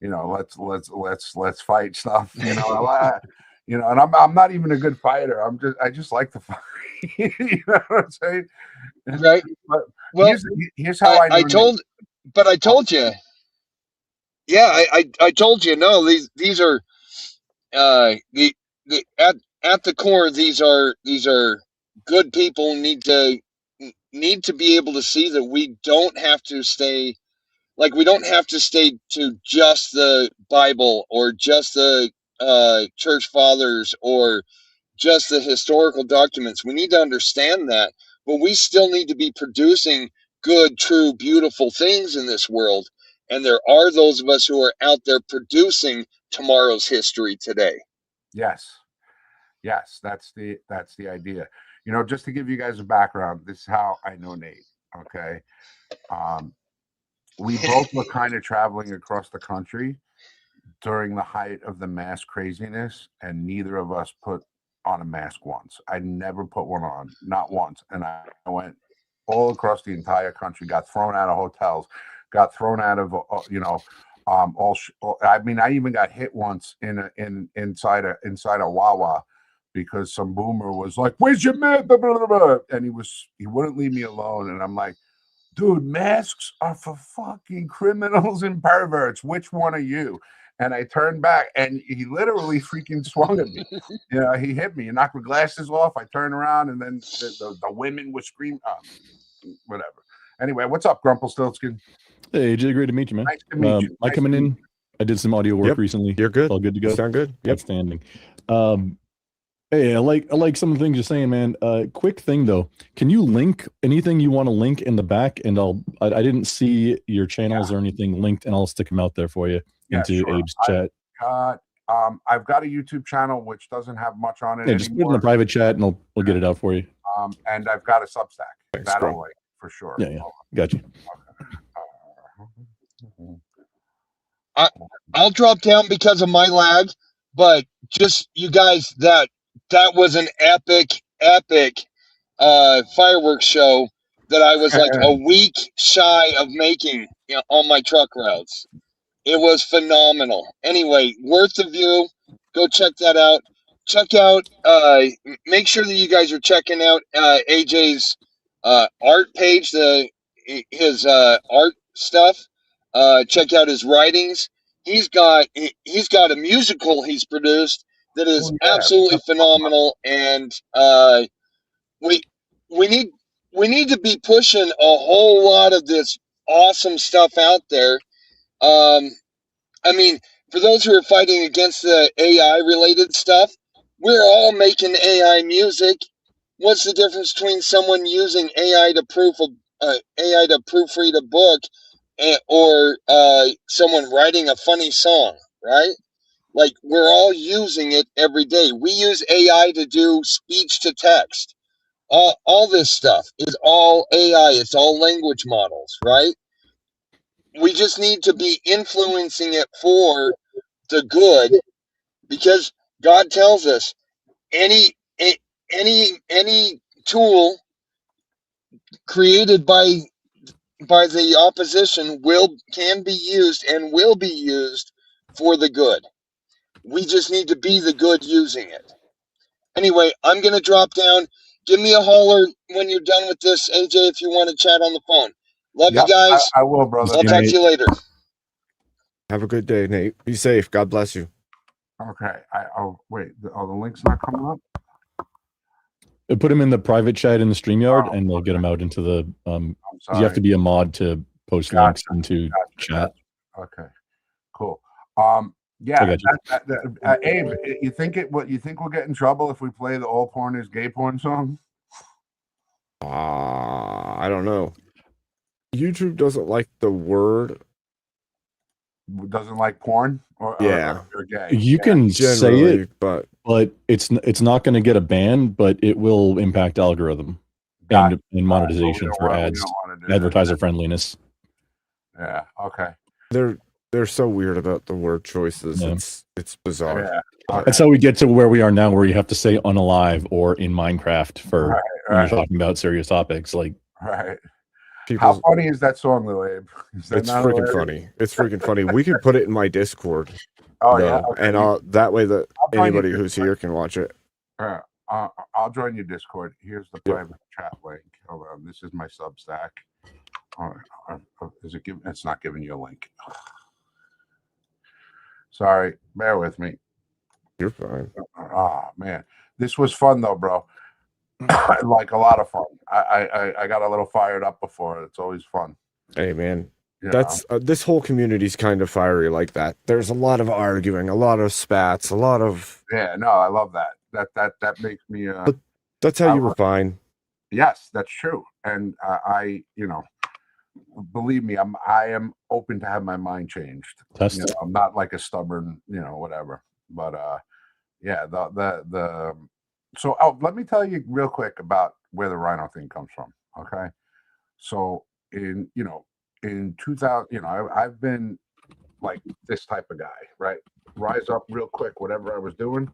let's fight stuff, and I'm not even a good fighter. I just like to fight. You know what I'm saying? Right. But Well, here's how I told you. Yeah, I told you. No, these are the at the core. These are good people. Need to be able to see that we don't have to stay to just the Bible or just the church fathers or just the historical documents. We need to understand that, but we still need to be producing good, true, beautiful things in this world. And there are those of us who are out there producing tomorrow's history today. Yes, that's the idea. Just to give you guys a background, this is how I know Nate. Okay, we both were kind of traveling across the country during the height of the mask craziness, and neither of us put on a mask once. I never put one on, not once. And I went all across the entire country, got thrown out of hotels, got thrown out of, I mean, I even got hit once inside a Wawa because some boomer was like, "Where's your man?" And he wouldn't leave me alone. And I'm like, dude, masks are for fucking criminals and perverts. Which one are you? And I turned back, and he literally freaking swung at me. He hit me and knocked my glasses off. I turned around, and then the women were screaming. Whatever. Anyway, what's up, Grumpelstiltskin? Hey, AJ, great to meet you, man. Nice to meet you. I coming in. I did some audio work recently. You're good. All good to go. You sound good. Yep. Outstanding. Hey, I like some of the things you're saying, man. Quick thing though, can you link anything you want to link in the back? And I didn't see your channels or anything linked, and I'll stick them out there for you into Abe's chat. I've got a YouTube channel which doesn't have much on it. Yeah, just put it in the private chat, and we'll get it out for you. And I've got a Substack. Thanks, That'll link for sure. Yeah, got you. I'll drop down because of my lag, but just you guys, that was an epic fireworks show that I was like a week shy of making, on my truck routes. It was phenomenal. Anyway, worth the view. Go check that out. Check out. Make sure that you guys are checking out AJ's art page, his art stuff. Check out his writings. He's got a musical he's produced that is Oh, yeah. absolutely phenomenal, and we we need to be pushing a whole lot of this awesome stuff out there. Um, I mean, for those who are fighting against the AI related stuff, we're all making AI music. What's the difference between someone using AI to AI to proofread a book, or someone writing a funny song, right? Like, we're all using it every day. We use AI to do speech to text. All this stuff is all AI. It's all language models, right? We just need to be influencing it for the good, because God tells us any tool created by the opposition can be used and will be used for the good. We just need to be the good using it. Anyway, I'm going to drop down. Give me a holler when you're done with this, AJ, if you want to chat on the phone. Love you guys. I will, brother. I'll talk to you later. Have a good day, Nate. Be safe. God bless you. Okay. Wait. The link's not coming up. Put them in the private chat in the StreamYard, and they'll get them out into the. You have to be a mod to post links into chat. Okay. Cool. Yeah. Abe, you think we'll get in trouble if we play the all porn is gay porn song? I don't know. YouTube doesn't like the word. Doesn't like porn, or gay. You can say it, but it's not going to get a ban, but it will impact algorithm and monetization for ads, advertiser friendliness. Yeah. Okay. They're so weird about the word choices. Yeah. It's bizarre. Yeah. Okay. That's how we get to where we are now, where you have to say unalive or in Minecraft for when you're talking about serious topics. Like, right. How funny is that song, though, Abe? It's freaking funny. It's freaking funny. We can put it in my Discord. Oh, yeah. Okay. And that way that anybody who's here can watch it. I'll join your Discord. Here's the private chat link. Hold on. This is my Substack. Is it giving? It's not giving you a link. Sorry. Bear with me. You're fine. Oh, man. This was fun, though, bro. Like, a lot of fun. I got a little fired up before. It's always fun. Hey, man. That's this whole community's kind of fiery like that. There's a lot of arguing, a lot of spats, a lot of I love that. That makes me but that's how you refine. Yes, that's true. And I believe me, I am open to have my mind changed. I'm not like a stubborn, whatever. But so let me tell you real quick about where the Rhino thing comes from. Okay. So in 2000, I've been like this type of guy, right? Rise up real quick, whatever I was doing,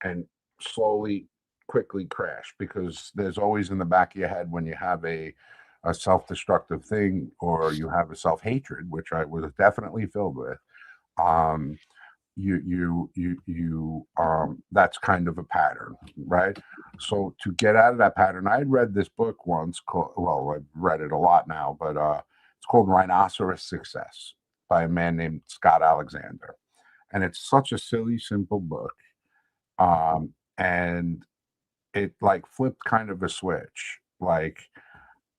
and slowly, quickly crash, because there's always in the back of your head when you have a self-destructive thing, or you have a self-hatred, which I was definitely filled with. That's kind of a pattern, right? So to get out of that pattern, I had read this book once I've read it a lot now, but it's called Rhinoceros Success by a man named Scott Alexander. And it's such a silly, simple book. And it like flipped kind of a switch. Like,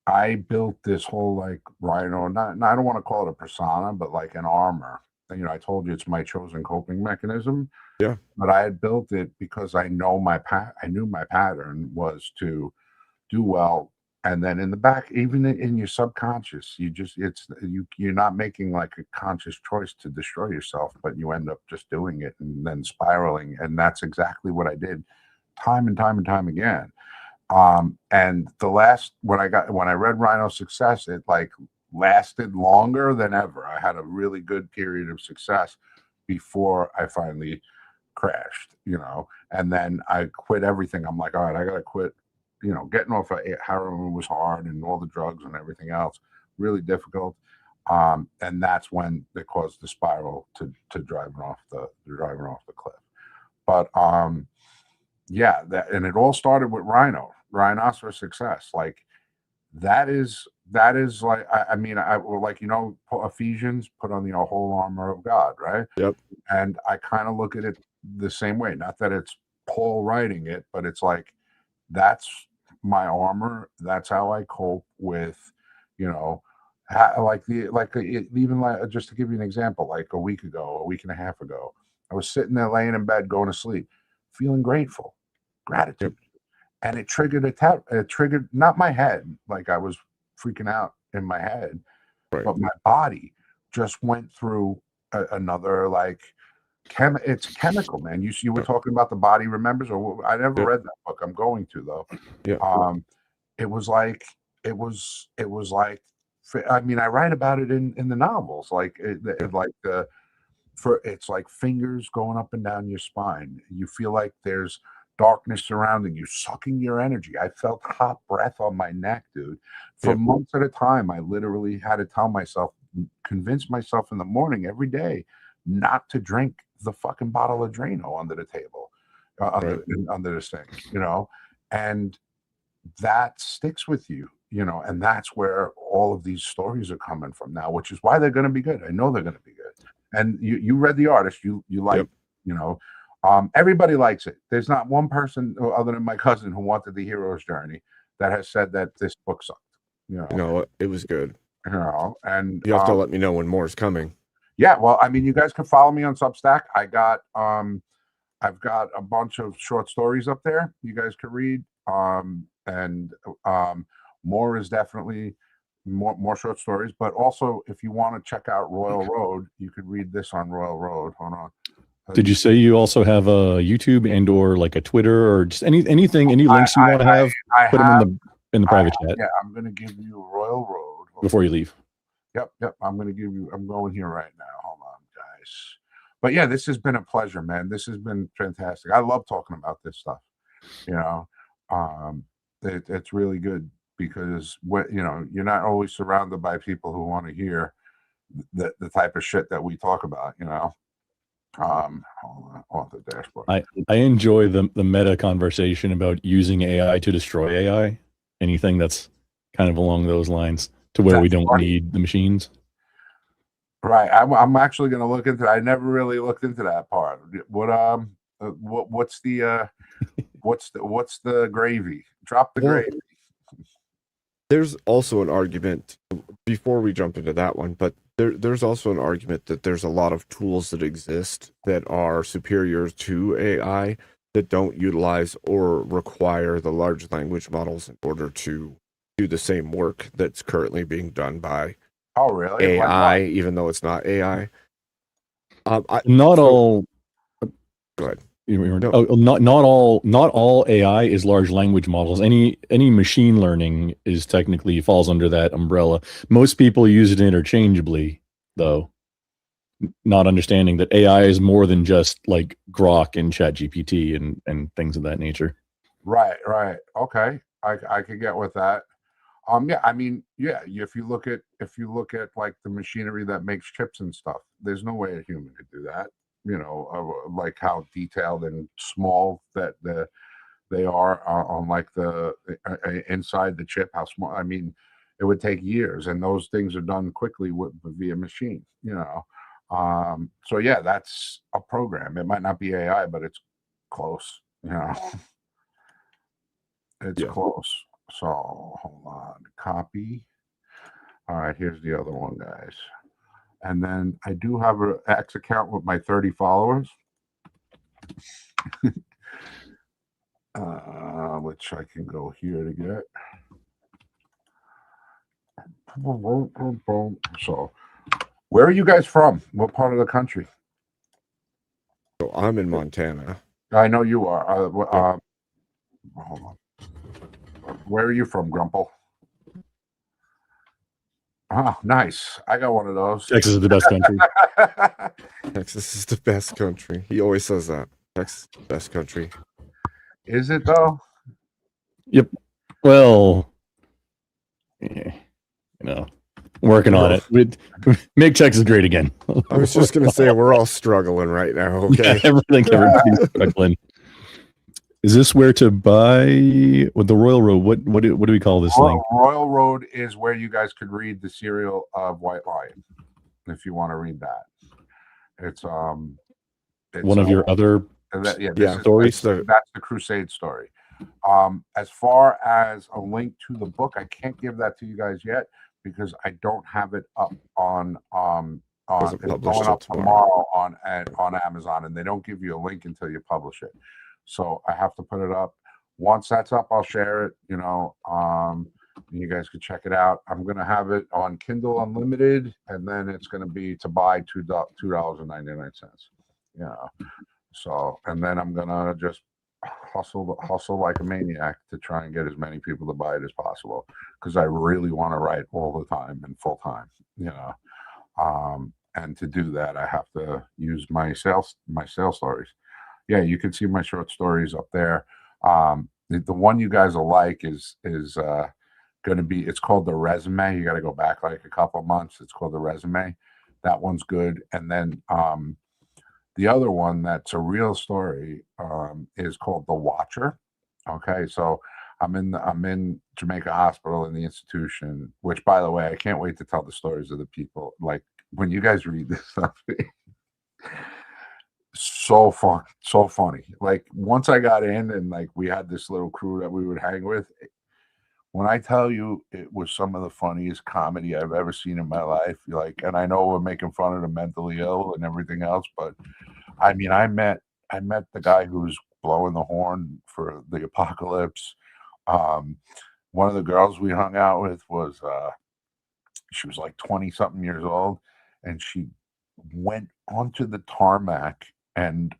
I built this whole like Rhino, I don't want to call it a persona, but like an armor. And, I told you it's my chosen coping mechanism. Yeah. But I had built it because I knew my pattern was to do well. And then in the back, even in your subconscious, you're not making like a conscious choice to destroy yourself, but you end up just doing it and then spiraling. And that's exactly what I did time and time and time again. And when I read Rhino Success, it like lasted longer than ever. I had a really good period of success before I finally crashed, and then I quit everything. I'm like, all right, I gotta quit. Getting off of heroin was hard, and all the drugs and everything else really difficult. And that's when it caused the spiral to driving off the cliff. But yeah, and it all started with Rhinoceros success. Like that is like I mean I like Ephesians, put on the whole armor of God, right? Yep. And I kind of look at it the same way. Not that it's Paul writing it, but it's like that's my armor. That's how I cope with, even like just to give you an example, like a week and a half ago, I was sitting there laying in bed going to sleep, feeling grateful, gratitude. Yep. And it triggered it triggered not my head, like I was freaking out in my head, Right. but my body just went through another like it's chemical, man. You were talking about the body remembers, or I never read that book. I'm going to though. Yeah. It was like I mean, I write about it in the novels, like it's like fingers going up and down your spine. You feel like there's darkness surrounding you, sucking your energy. I felt hot breath on my neck, dude. For months at a time, I literally had to tell myself, convince myself in the morning every day not to drink the fucking bottle of Drano under the table, under the sink, and that sticks with you, and that's where all of these stories are coming from now, which is why they're going to be good. I know they're going to be good. And you read the artist, you like, everybody likes it. There's not one person other than my cousin who wanted the hero's journey that has said that this book sucked. No, it was good. And you have to let me know when more is coming. Yeah, well, I mean, you guys can follow me on Substack. I've got a bunch of short stories up there you guys can read. And more is definitely more short stories, but also if you want to check out Royal Road, you could read this on Royal Road. Hold on. Did you say you also have a YouTube and or like a Twitter or just anything, any links you want to have? Put them in the private chat. Yeah, I'm going to give you Royal Road before you leave. Yep. I'm going here right now. Hold on, guys. But yeah, this has been a pleasure, man. This has been fantastic. I love talking about this stuff. It's really good because you're not always surrounded by people who want to hear the type of shit that we talk about. Hold on, off the dashboard. I enjoy the meta conversation about using AI to destroy AI. Anything that's kind of along those lines, to where we don't need the machines. Right. I'm actually going to look into. I never really looked into that part. What's the what's the gravy? Drop the gravy. There's also an argument before we jump into that one, but there's also an argument that there's a lot of tools that exist that are superior to AI that don't utilize or require the large language models in order to do the same work that's currently being done by AI, even though it's not AI. Not all. Go ahead. Not all AI is large language models. Any machine learning is technically falls under that umbrella. Most people use it interchangeably, though, not understanding that AI is more than just like Grok and ChatGPT and things of that nature. Right. Okay, I could get with that. Yeah, I mean, yeah. If you look at like the machinery that makes chips and stuff, there's no way a human could do that. Like how detailed and small that they are on like the inside the chip. How small? I mean, it would take years, and those things are done quickly via machine. So yeah, that's a program. It might not be AI, but it's close. It's close. So hold on, copy. All right, here's the other one, guys. And then I do have an X account with my 30 followers, which I can go here to get. So, where are you guys from? What part of the country? So I'm in Montana. I know you are. Hold on. Where are you from, Grumple? Oh, nice. I got one of those. Texas is the best country. Texas is the best country. He always says that. Texas is the best country. Is it though? Yep. Well, yeah, working on it. Make Texas great again. I was just gonna say we're all struggling right now. Okay. Yeah, everything's struggling. Is this where to buy with the Royal Road? What do we call this link? Royal Road is where you guys could read the serial of White Lion, if you want to read that. It's one of your other stories. That's the Crusade story. As far as a link to the book, I can't give that to you guys yet because I don't have it up on it's going up tomorrow on Amazon, and they don't give you a link until you publish it. So I have to put it up. Once that's up, I'll share it. You guys can check it out. I'm gonna have it on Kindle Unlimited, and then it's gonna be to buy $2.99. So, and then I'm gonna just hustle like a maniac to try and get as many people to buy it as possible because I really want to write all the time and full time. And to do that, I have to use my sales stories. Yeah, you can see my short stories up there. The one you guys will like is going to be, it's called The Resume. You got to go back like a couple months. It's called The Resume. That one's good. And then the other one that's a real story is called The Watcher. Okay, so I'm in Jamaica Hospital in the institution, which, by the way, I can't wait to tell the stories of the people. Like when you guys read this stuff, so funny. Like once I got in and like we had this little crew that we would hang with, when I tell you it was some of the funniest comedy I've ever seen in my life. Like, and I know we're making fun of the mentally ill and everything else, but I mean, I met the guy who's blowing the horn for the apocalypse. One of the girls we hung out with was she was like 20 something years old, and she went onto the tarmac and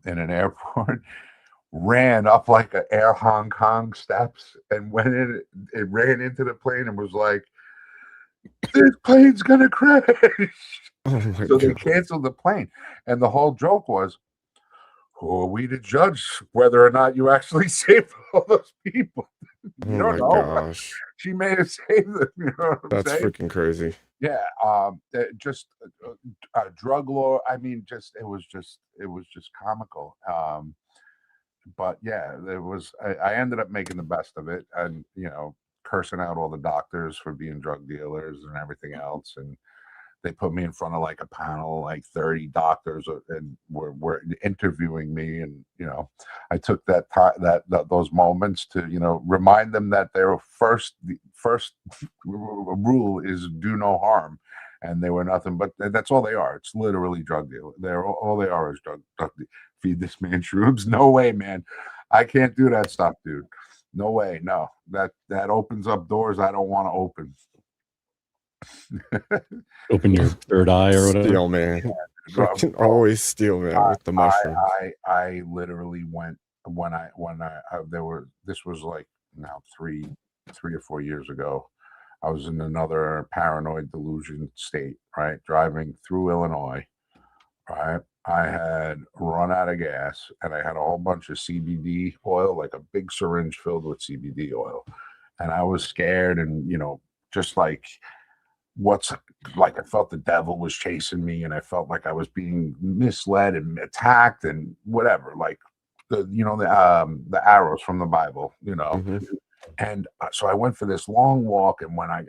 in an airport ran up like a Air Hong Kong steps and went in. It ran into the plane and was like, "This plane's gonna crash." So they canceled the plane, and the whole joke was, who are we to judge whether or not you actually saved all those people? You don't know. Gosh. She may have saved them. You know what That's I'm saying? freaking crazy. Yeah, just a drug lord. I mean, it was just comical. But yeah, there was. I ended up making the best of it, and cursing out all the doctors for being drug dealers and everything else. And they put me in front of like a panel, like 30 doctors, and were interviewing me. And I took that those moments to remind them that their first rule is do no harm, and they were nothing but that's all they are. It's literally drug dealers. All they are is drug. Feed this man shrooms. No way, man. I can't do that stuff, dude. No way. No, that opens up doors I don't want to open. Open your third eye or whatever. Steal man. I can always steal man with the mushrooms. I literally went when I this was like now 3 or 4 years ago. I was in another paranoid delusion state, right? Driving through Illinois, right? I had run out of gas and I had a whole bunch of CBD oil, like a big syringe filled with CBD oil. And I was scared and, just like I felt the devil was chasing me and I felt like I was being misled and attacked and whatever, like the arrows from the Bible, Mm-hmm. And so I went for this long walk, and when I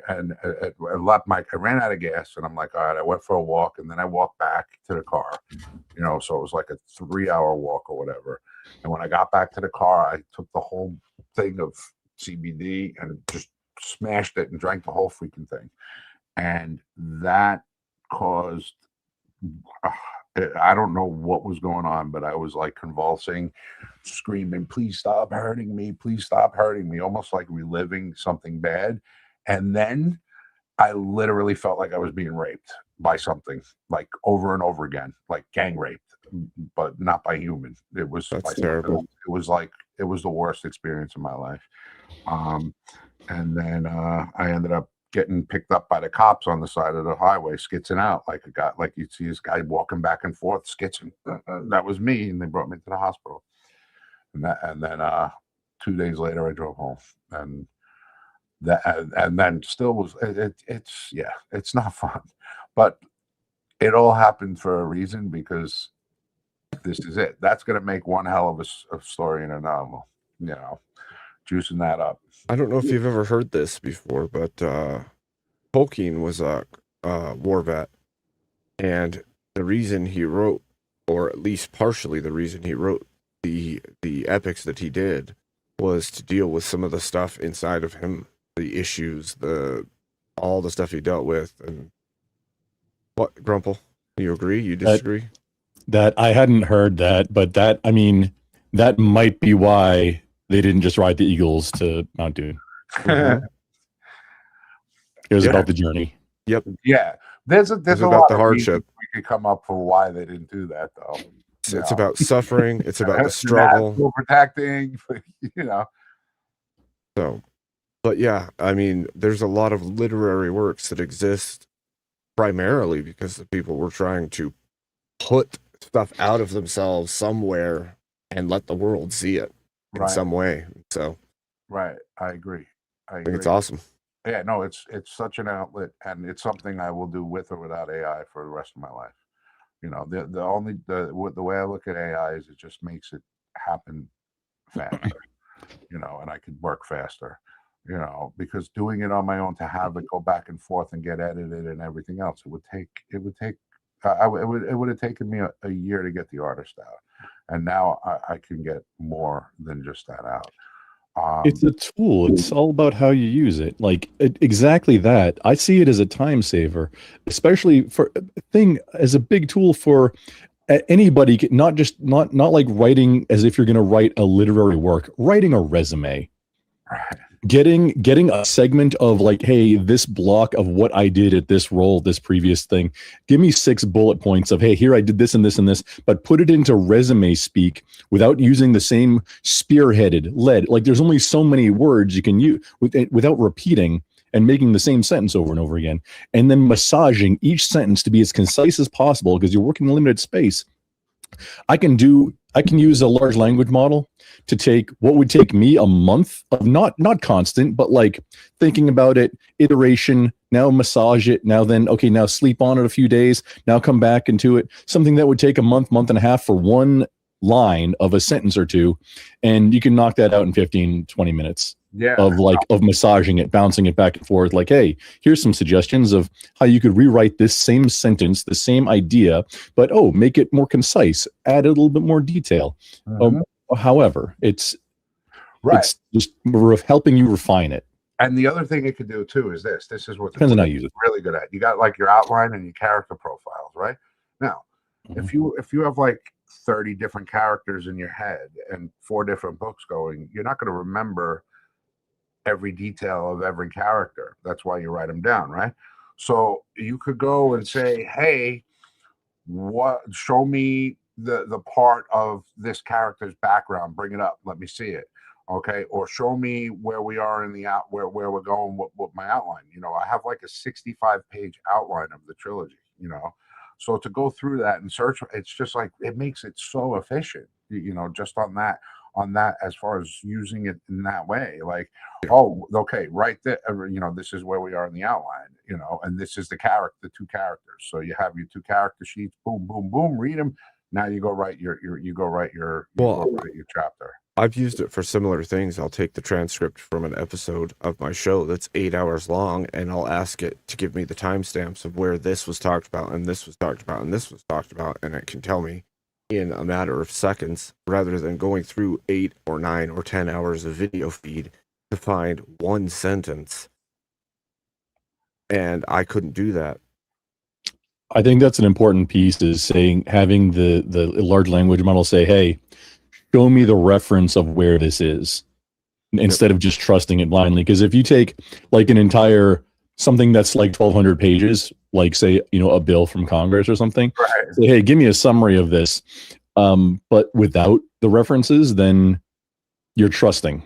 ran out of gas, and I'm like, all right, I went for a walk, and then I walked back to the car, so it was like a 3-hour walk or whatever. And when I got back to the car, I took the whole thing of CBD and just smashed it and drank the whole freaking thing, and that caused. I don't know what was going on, but I was like convulsing, screaming, "Please stop hurting me. Please stop hurting me." Almost like reliving something bad. And then I literally felt like I was being raped by something, like over and over again, like gang raped, but not by human. It was terrible. It was the worst experience of my life. And then I ended up getting picked up by the cops on the side of the highway, skitzing out like a guy, like you'd see this guy walking back and forth, skitzing. That was me, and they brought me to the hospital. And then 2 days later, I drove home, and then still was it's not fun, but it all happened for a reason, because this is it. That's going to make one hell of a story in a novel, juicing that up. I don't know if you've ever heard this before, but Tolkien was a war vet, and the reason he wrote, or at least partially the reason he wrote the epics that he did, was to deal with some of the stuff inside of him, the issues, all the stuff he dealt with. And what, Grumple? You agree? You disagree? That I hadn't heard that, but that might be why they didn't just ride the Eagles to Mount Doom. Mm-hmm. It was about the journey. Yep. Yeah. There's a about lot the of hardship. We could come up for why they didn't do that, though. It's about suffering. It's about the struggle. Protecting, So, but yeah, I mean, there's a lot of literary works that exist primarily because the people were trying to put stuff out of themselves somewhere and let the world see it in some way. So, right, I agree. I think it's awesome. Yeah, no, it's such an outlet, and it's something I will do with or without AI for the rest of my life. The way I look at AI is it just makes it happen faster, and I could work faster, because doing it on my own, to have it go back and forth and get edited and everything else, it would have taken me a year to get the artist out, and now I can get more than just that out. It's a tool. It's all about how you use it. Like exactly that. I see it as a time saver, especially as a big tool for anybody. Not like writing as if you're going to write a literary work. Writing a resume. Right. Getting a segment of like, hey, this block of what I did at this role, this previous thing, give me 6 bullet points of, hey, here I did this and this and this, but put it into resume speak without using the same spearheaded lead. Like there's only so many words you can use without repeating and making the same sentence over and over again, and then massaging each sentence to be as concise as possible because you're working in limited space. I can use a large language model to take what would take me a month of not constant, but like thinking about it, iteration, now massage it, now sleep on it a few days, now come back into it. Something that would take a month and a half for one line of a sentence or two, and you can knock that out in 15, 20 minutes. Yeah. Of massaging it, bouncing it back and forth. Like, hey, here's some suggestions of how you could rewrite this same sentence, the same idea, but make it more concise, add a little bit more detail. However, it's just helping you refine it. And the other thing it could do too is this is what depends on how you use it. Really good at. You got like your outline and your character profiles, right? Now, if you have like 30 different characters in your head and 4 different books going, you're not going to remember every detail of every character. That's why you write them down, right? So you could go and say, hey, show me the part of this character's background, bring it up, let me see it. Okay, or show me where we are in the where we're going with my outline. I have like a 65-page outline of the trilogy, so to go through that and search, it's just like, it makes it so efficient, just on that, as far as using it in that way. Like, oh, okay, right there, this is where we are in the outline, and this is the 2 characters. So you have your 2 character sheets, boom, boom, boom, read them. Now you go write your chapter. I've used it for similar things. I'll take the transcript from an episode of my show that's 8 hours long, and I'll ask it to give me the timestamps of where this was talked about, and this was talked about, and this was talked about, and it can tell me in a matter of seconds, rather than going through 8 or 9 or 10 hours of video feed to find one sentence. And I couldn't do that. I think that's an important piece, is having the large language model say, hey, show me the reference of where this is, instead of just trusting it blindly. Because if you take like an entire something that's like 1,200 pages, like say, a bill from Congress or something, right. Say, hey, give me a summary of this. But without the references, then you're trusting,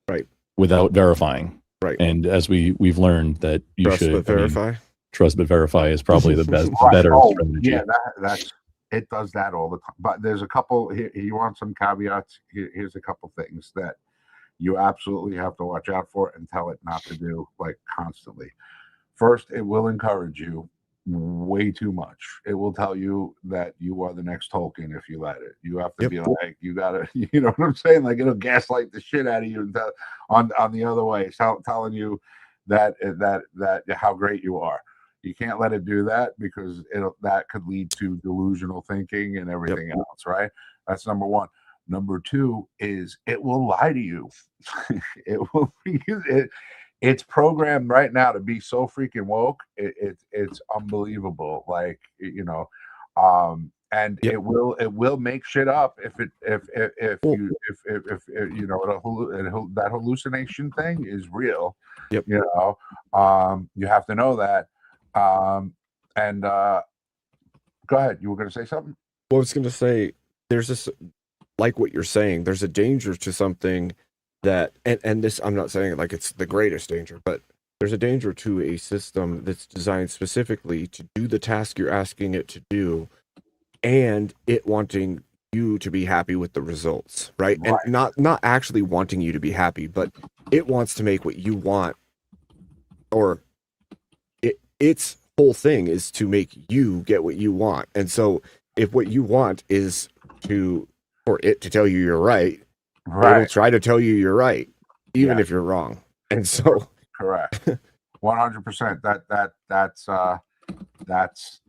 right? Without verifying. Right. And as we've learned that you Trust should but verify. Trust but verify is probably the best, better strategy. Yeah, that's it. Does that all the time. But there's a couple. You want some caveats? Here's a couple things that you absolutely have to watch out for and tell it not to do, like, constantly. First, it will encourage you way too much. It will tell you that you are the next Tolkien if you let it. You have to be like, you gotta, you know what I'm saying? Like, it'll gaslight the shit out of you and on the other way, telling you that how great you are. You can't let it do that, because that could lead to delusional thinking and everything else, right? That's number one. Number two is it will lie to you. It will. It's programmed right now to be so freaking woke. It's unbelievable. Like, and it will make shit up if you know that hallucination thing is real. Yep. You have to know that. And go ahead. You were going to say something? Well, I was going to say, there's this, like what you're saying, there's a danger to something that, and this, I'm not saying it like it's the greatest danger, but there's a danger to a system that's designed specifically to do the task you're asking it to do, and it wanting you to be happy with the results, right? And not actually wanting you to be happy, but it wants to make what you want, or its whole thing is to make you get what you want. And so if what you want is for it to tell you you're right, it'll try to tell you you're right, even if you're wrong. And so correct. 100%. That's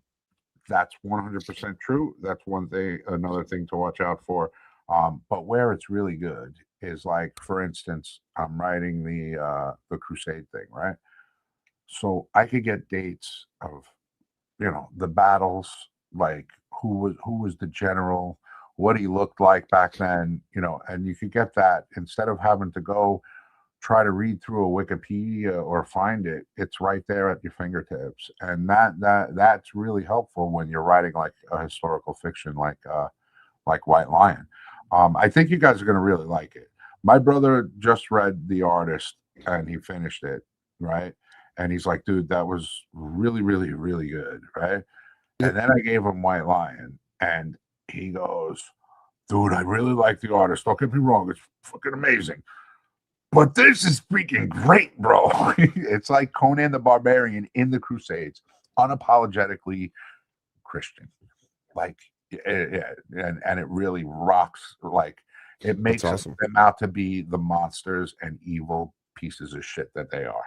100% true. That's one thing. Another thing to watch out for. But where it's really good is, like, for instance, I'm writing the Crusade thing, right? So I could get dates of, the battles, like who was the general, what he looked like back then, and you could get that instead of having to go try to read through a Wikipedia or find it. It's right there at your fingertips, and that's really helpful when you're writing like a historical fiction, like White Lion. I think you guys are going to really like it. My brother just read The Artist and he finished it, right? And he's like, dude, that was really, really, really good, right? And then I gave him White Lion, and he goes, dude, I really like The Artist. Don't get me wrong, it's fucking amazing. But this is freaking great, bro. It's like Conan the Barbarian in the Crusades, unapologetically Christian. Like, yeah, and it really rocks. Like, it makes awesome. them out to be the monsters and evil pieces of shit that they are.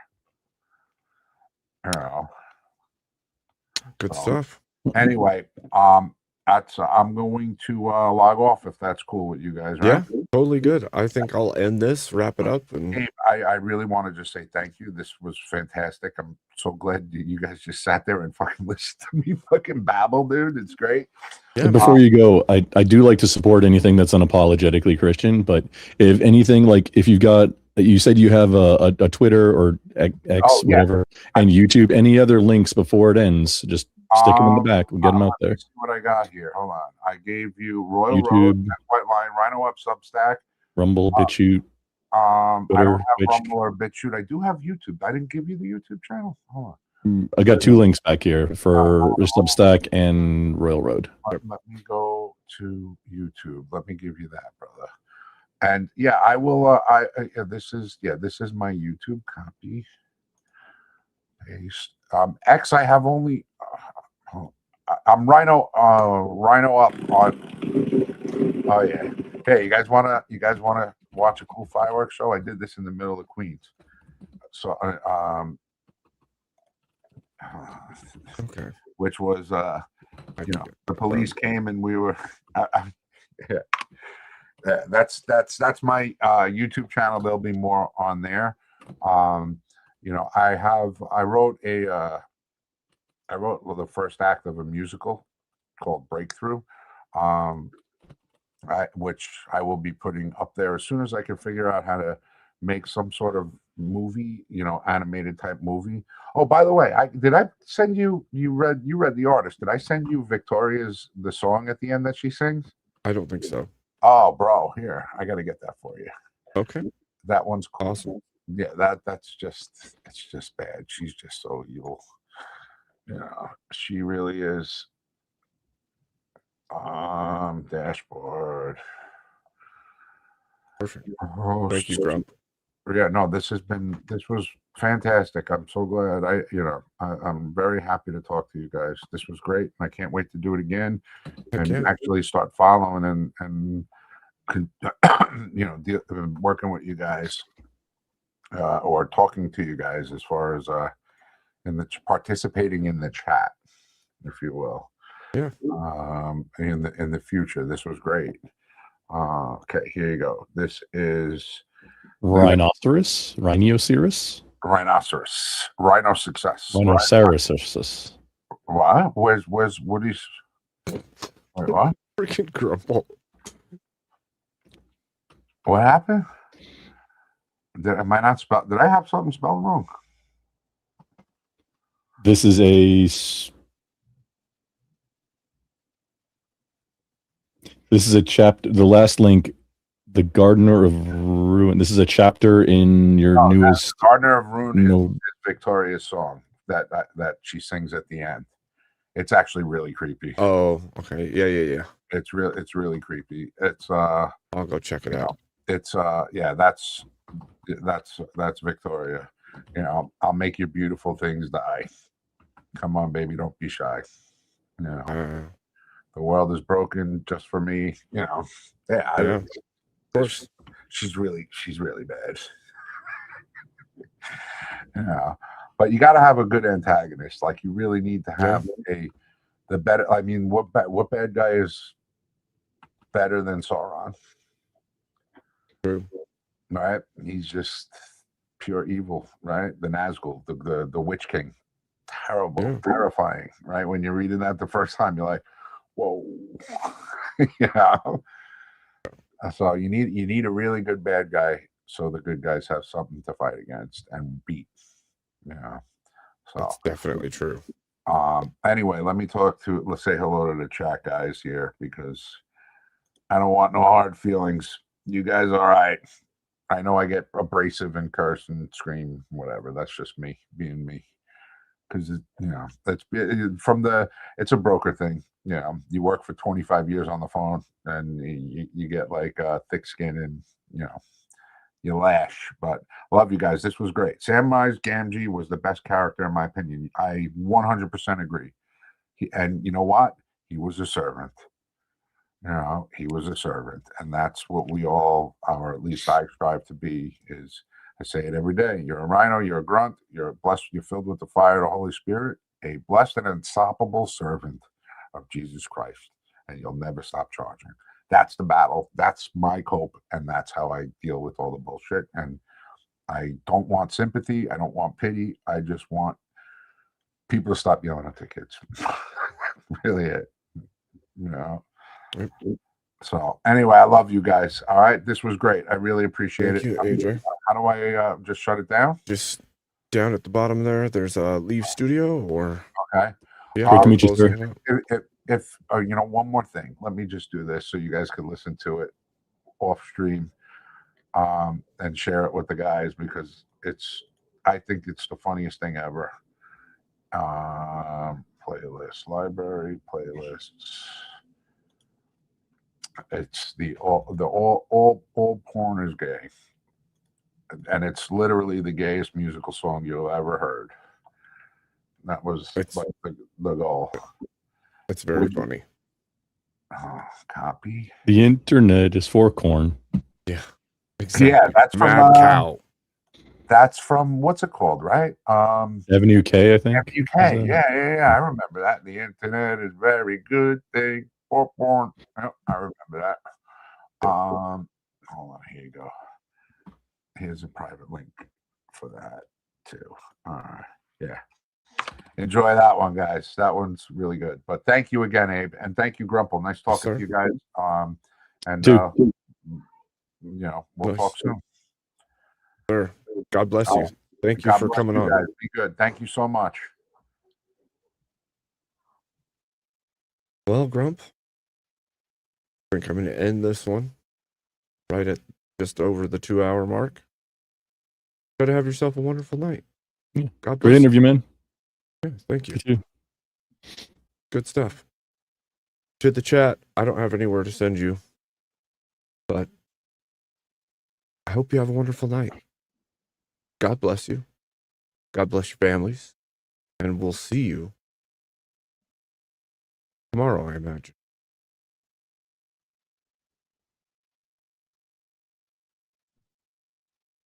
Good stuff. Anyway, I'm going to log off if that's cool with you guys, right? Yeah, totally good. I think I'll end this, wrap it up, and Abe, I really want to just say thank you. This was fantastic. I'm so glad you guys just sat there and fucking listened to me fucking babble, dude. It's great. Yeah, before you go, I do like to support anything that's unapologetically Christian, but if anything, like if you've got, you said you have a Twitter or X, whatever, and YouTube, any other links before it ends, just stick them in the back. We'll get them out there. See what I got here. Hold on. I gave you Royal YouTube, Road, White Line, Rhino Up, Substack. Rumble, BitChute. I Twitter, don't have Twitch. Rumble or BitChute. I do have YouTube. I didn't give you the YouTube channel. Hold on. I got two links back here for Substack and Royal Road. Let me go to YouTube. Let me give you that, brother. And yeah, I will. This is my YouTube copy. Paste. X. I have only. I'm Rhino Up on. Oh yeah. Hey, you guys wanna watch a cool fireworks show? I did this in the middle of Queens. So okay. Which was the police came and we were. Yeah. That's my YouTube channel. There'll be more on there. I wrote the first act of a musical called Breakthrough, which I will be putting up there as soon as I can figure out how to make some sort of movie, animated type movie. Oh, by the way, did I send you read The Artist? Did I send you Victoria's the song at the end that she sings? I don't think so. Oh, bro, here, I got to get that for you. Okay. That one's cool. Awesome. Yeah, that's just it's just bad. She's just so evil. She really is. Dashboard. Perfect. Oh, Thank you, Grump. yeah, no, this was fantastic. I'm so glad I'm very happy to talk to you guys. This was great. I can't wait to do it again Heck and yeah. actually start following and working with you guys or talking to you guys as far as in the participating in the chat, if you will. Yeah. In the future. This was great. Okay, here you go. This is Rhinoceros, Rhinoceros, Rhino success. Rhinoceros. What? Where's Woody's? Wait, what? Freaking Grumple. What happened? Did I have something spelled wrong? This is a chapter. The last link, the Gardener of Ruin. This is a chapter in your newest. Gardener of Ruin is Victoria's song that she sings at the end. It's actually really creepy. Oh, okay. Yeah. It's really creepy. It's I'll go check it out. It's that's Victoria. I'll make your beautiful things die. Come on, baby, don't be shy. The world is broken just for me. Yeah. Of course. She's really bad. Yeah. But you got to have a good antagonist. Like you really need to have the better. I mean, what bad guy is better than Sauron? True. Right? He's just pure evil, right? The Nazgul, the Witch King. Terrible, terrifying, right? When you're reading that the first time, you're like, whoa. So you need a really good bad guy so the good guys have something to fight against and beat. So that's definitely true. Anyway, let's say hello to the chat guys here because I don't want no hard feelings. You guys all right? I know I get abrasive and curse and scream, whatever. That's just me being me. Because it's a broker thing. You work for 25 years on the phone and you get like thick skin and you lash. But I love you guys. This was great. Samwise Gamgee was the best character in my opinion. I 100% agree. And you know what? He was a servant. He was a servant, and that's what we all, or at least I strive to be. Is I say it every day. You're a rhino. You're a grunt. You're blessed. You're filled with the fire of the Holy Spirit. A blessed and unstoppable servant of Jesus Christ, and you'll never stop charging. That's the battle. That's my cope, and that's how I deal with all the bullshit. And I don't want sympathy. I don't want pity. I just want people to stop yelling at their kids. Really, it. So anyway, I love you guys. All right, this was great. I really appreciate it. Thank you, AJ. How do I just shut it down? Just down at the bottom there. There's a leave studio or okay. Yeah, we can meet you there. If one more thing, let me just do this so you guys can listen to it off stream, and share it with the guys because I think it's the funniest thing ever. Playlist, library, playlists. It's all porn is gay, and it's literally the gayest musical song you've ever heard. That was like the goal. It's very funny. Copy. The internet is for corn. Yeah, exactly. Yeah, that's from Mad Cow. That's from what's it called, right? Avenue K, I think. Avenue K. Yeah. I remember that. The internet is very good thing. Porn. Oh, I remember that. Hold on. Here you go. Here's a private link for that too. Yeah. Enjoy that one, guys. That one's really good. But thank you again, Abe, and thank you, Grumple. Nice talking to you guys. We'll talk soon. Sir, God bless you. Thank you for coming on. Guys. Be good. Thank you so much. Well, Grump, I think I'm going to end this one right at just over the 2-hour mark. Try to have yourself a wonderful night. Yeah. God bless Great interview, man. you. Yeah, thank you. You too. Good stuff. To the chat, I don't have anywhere to send you, but I hope you have a wonderful night. God bless you. God bless your families. And we'll see you tomorrow, I imagine.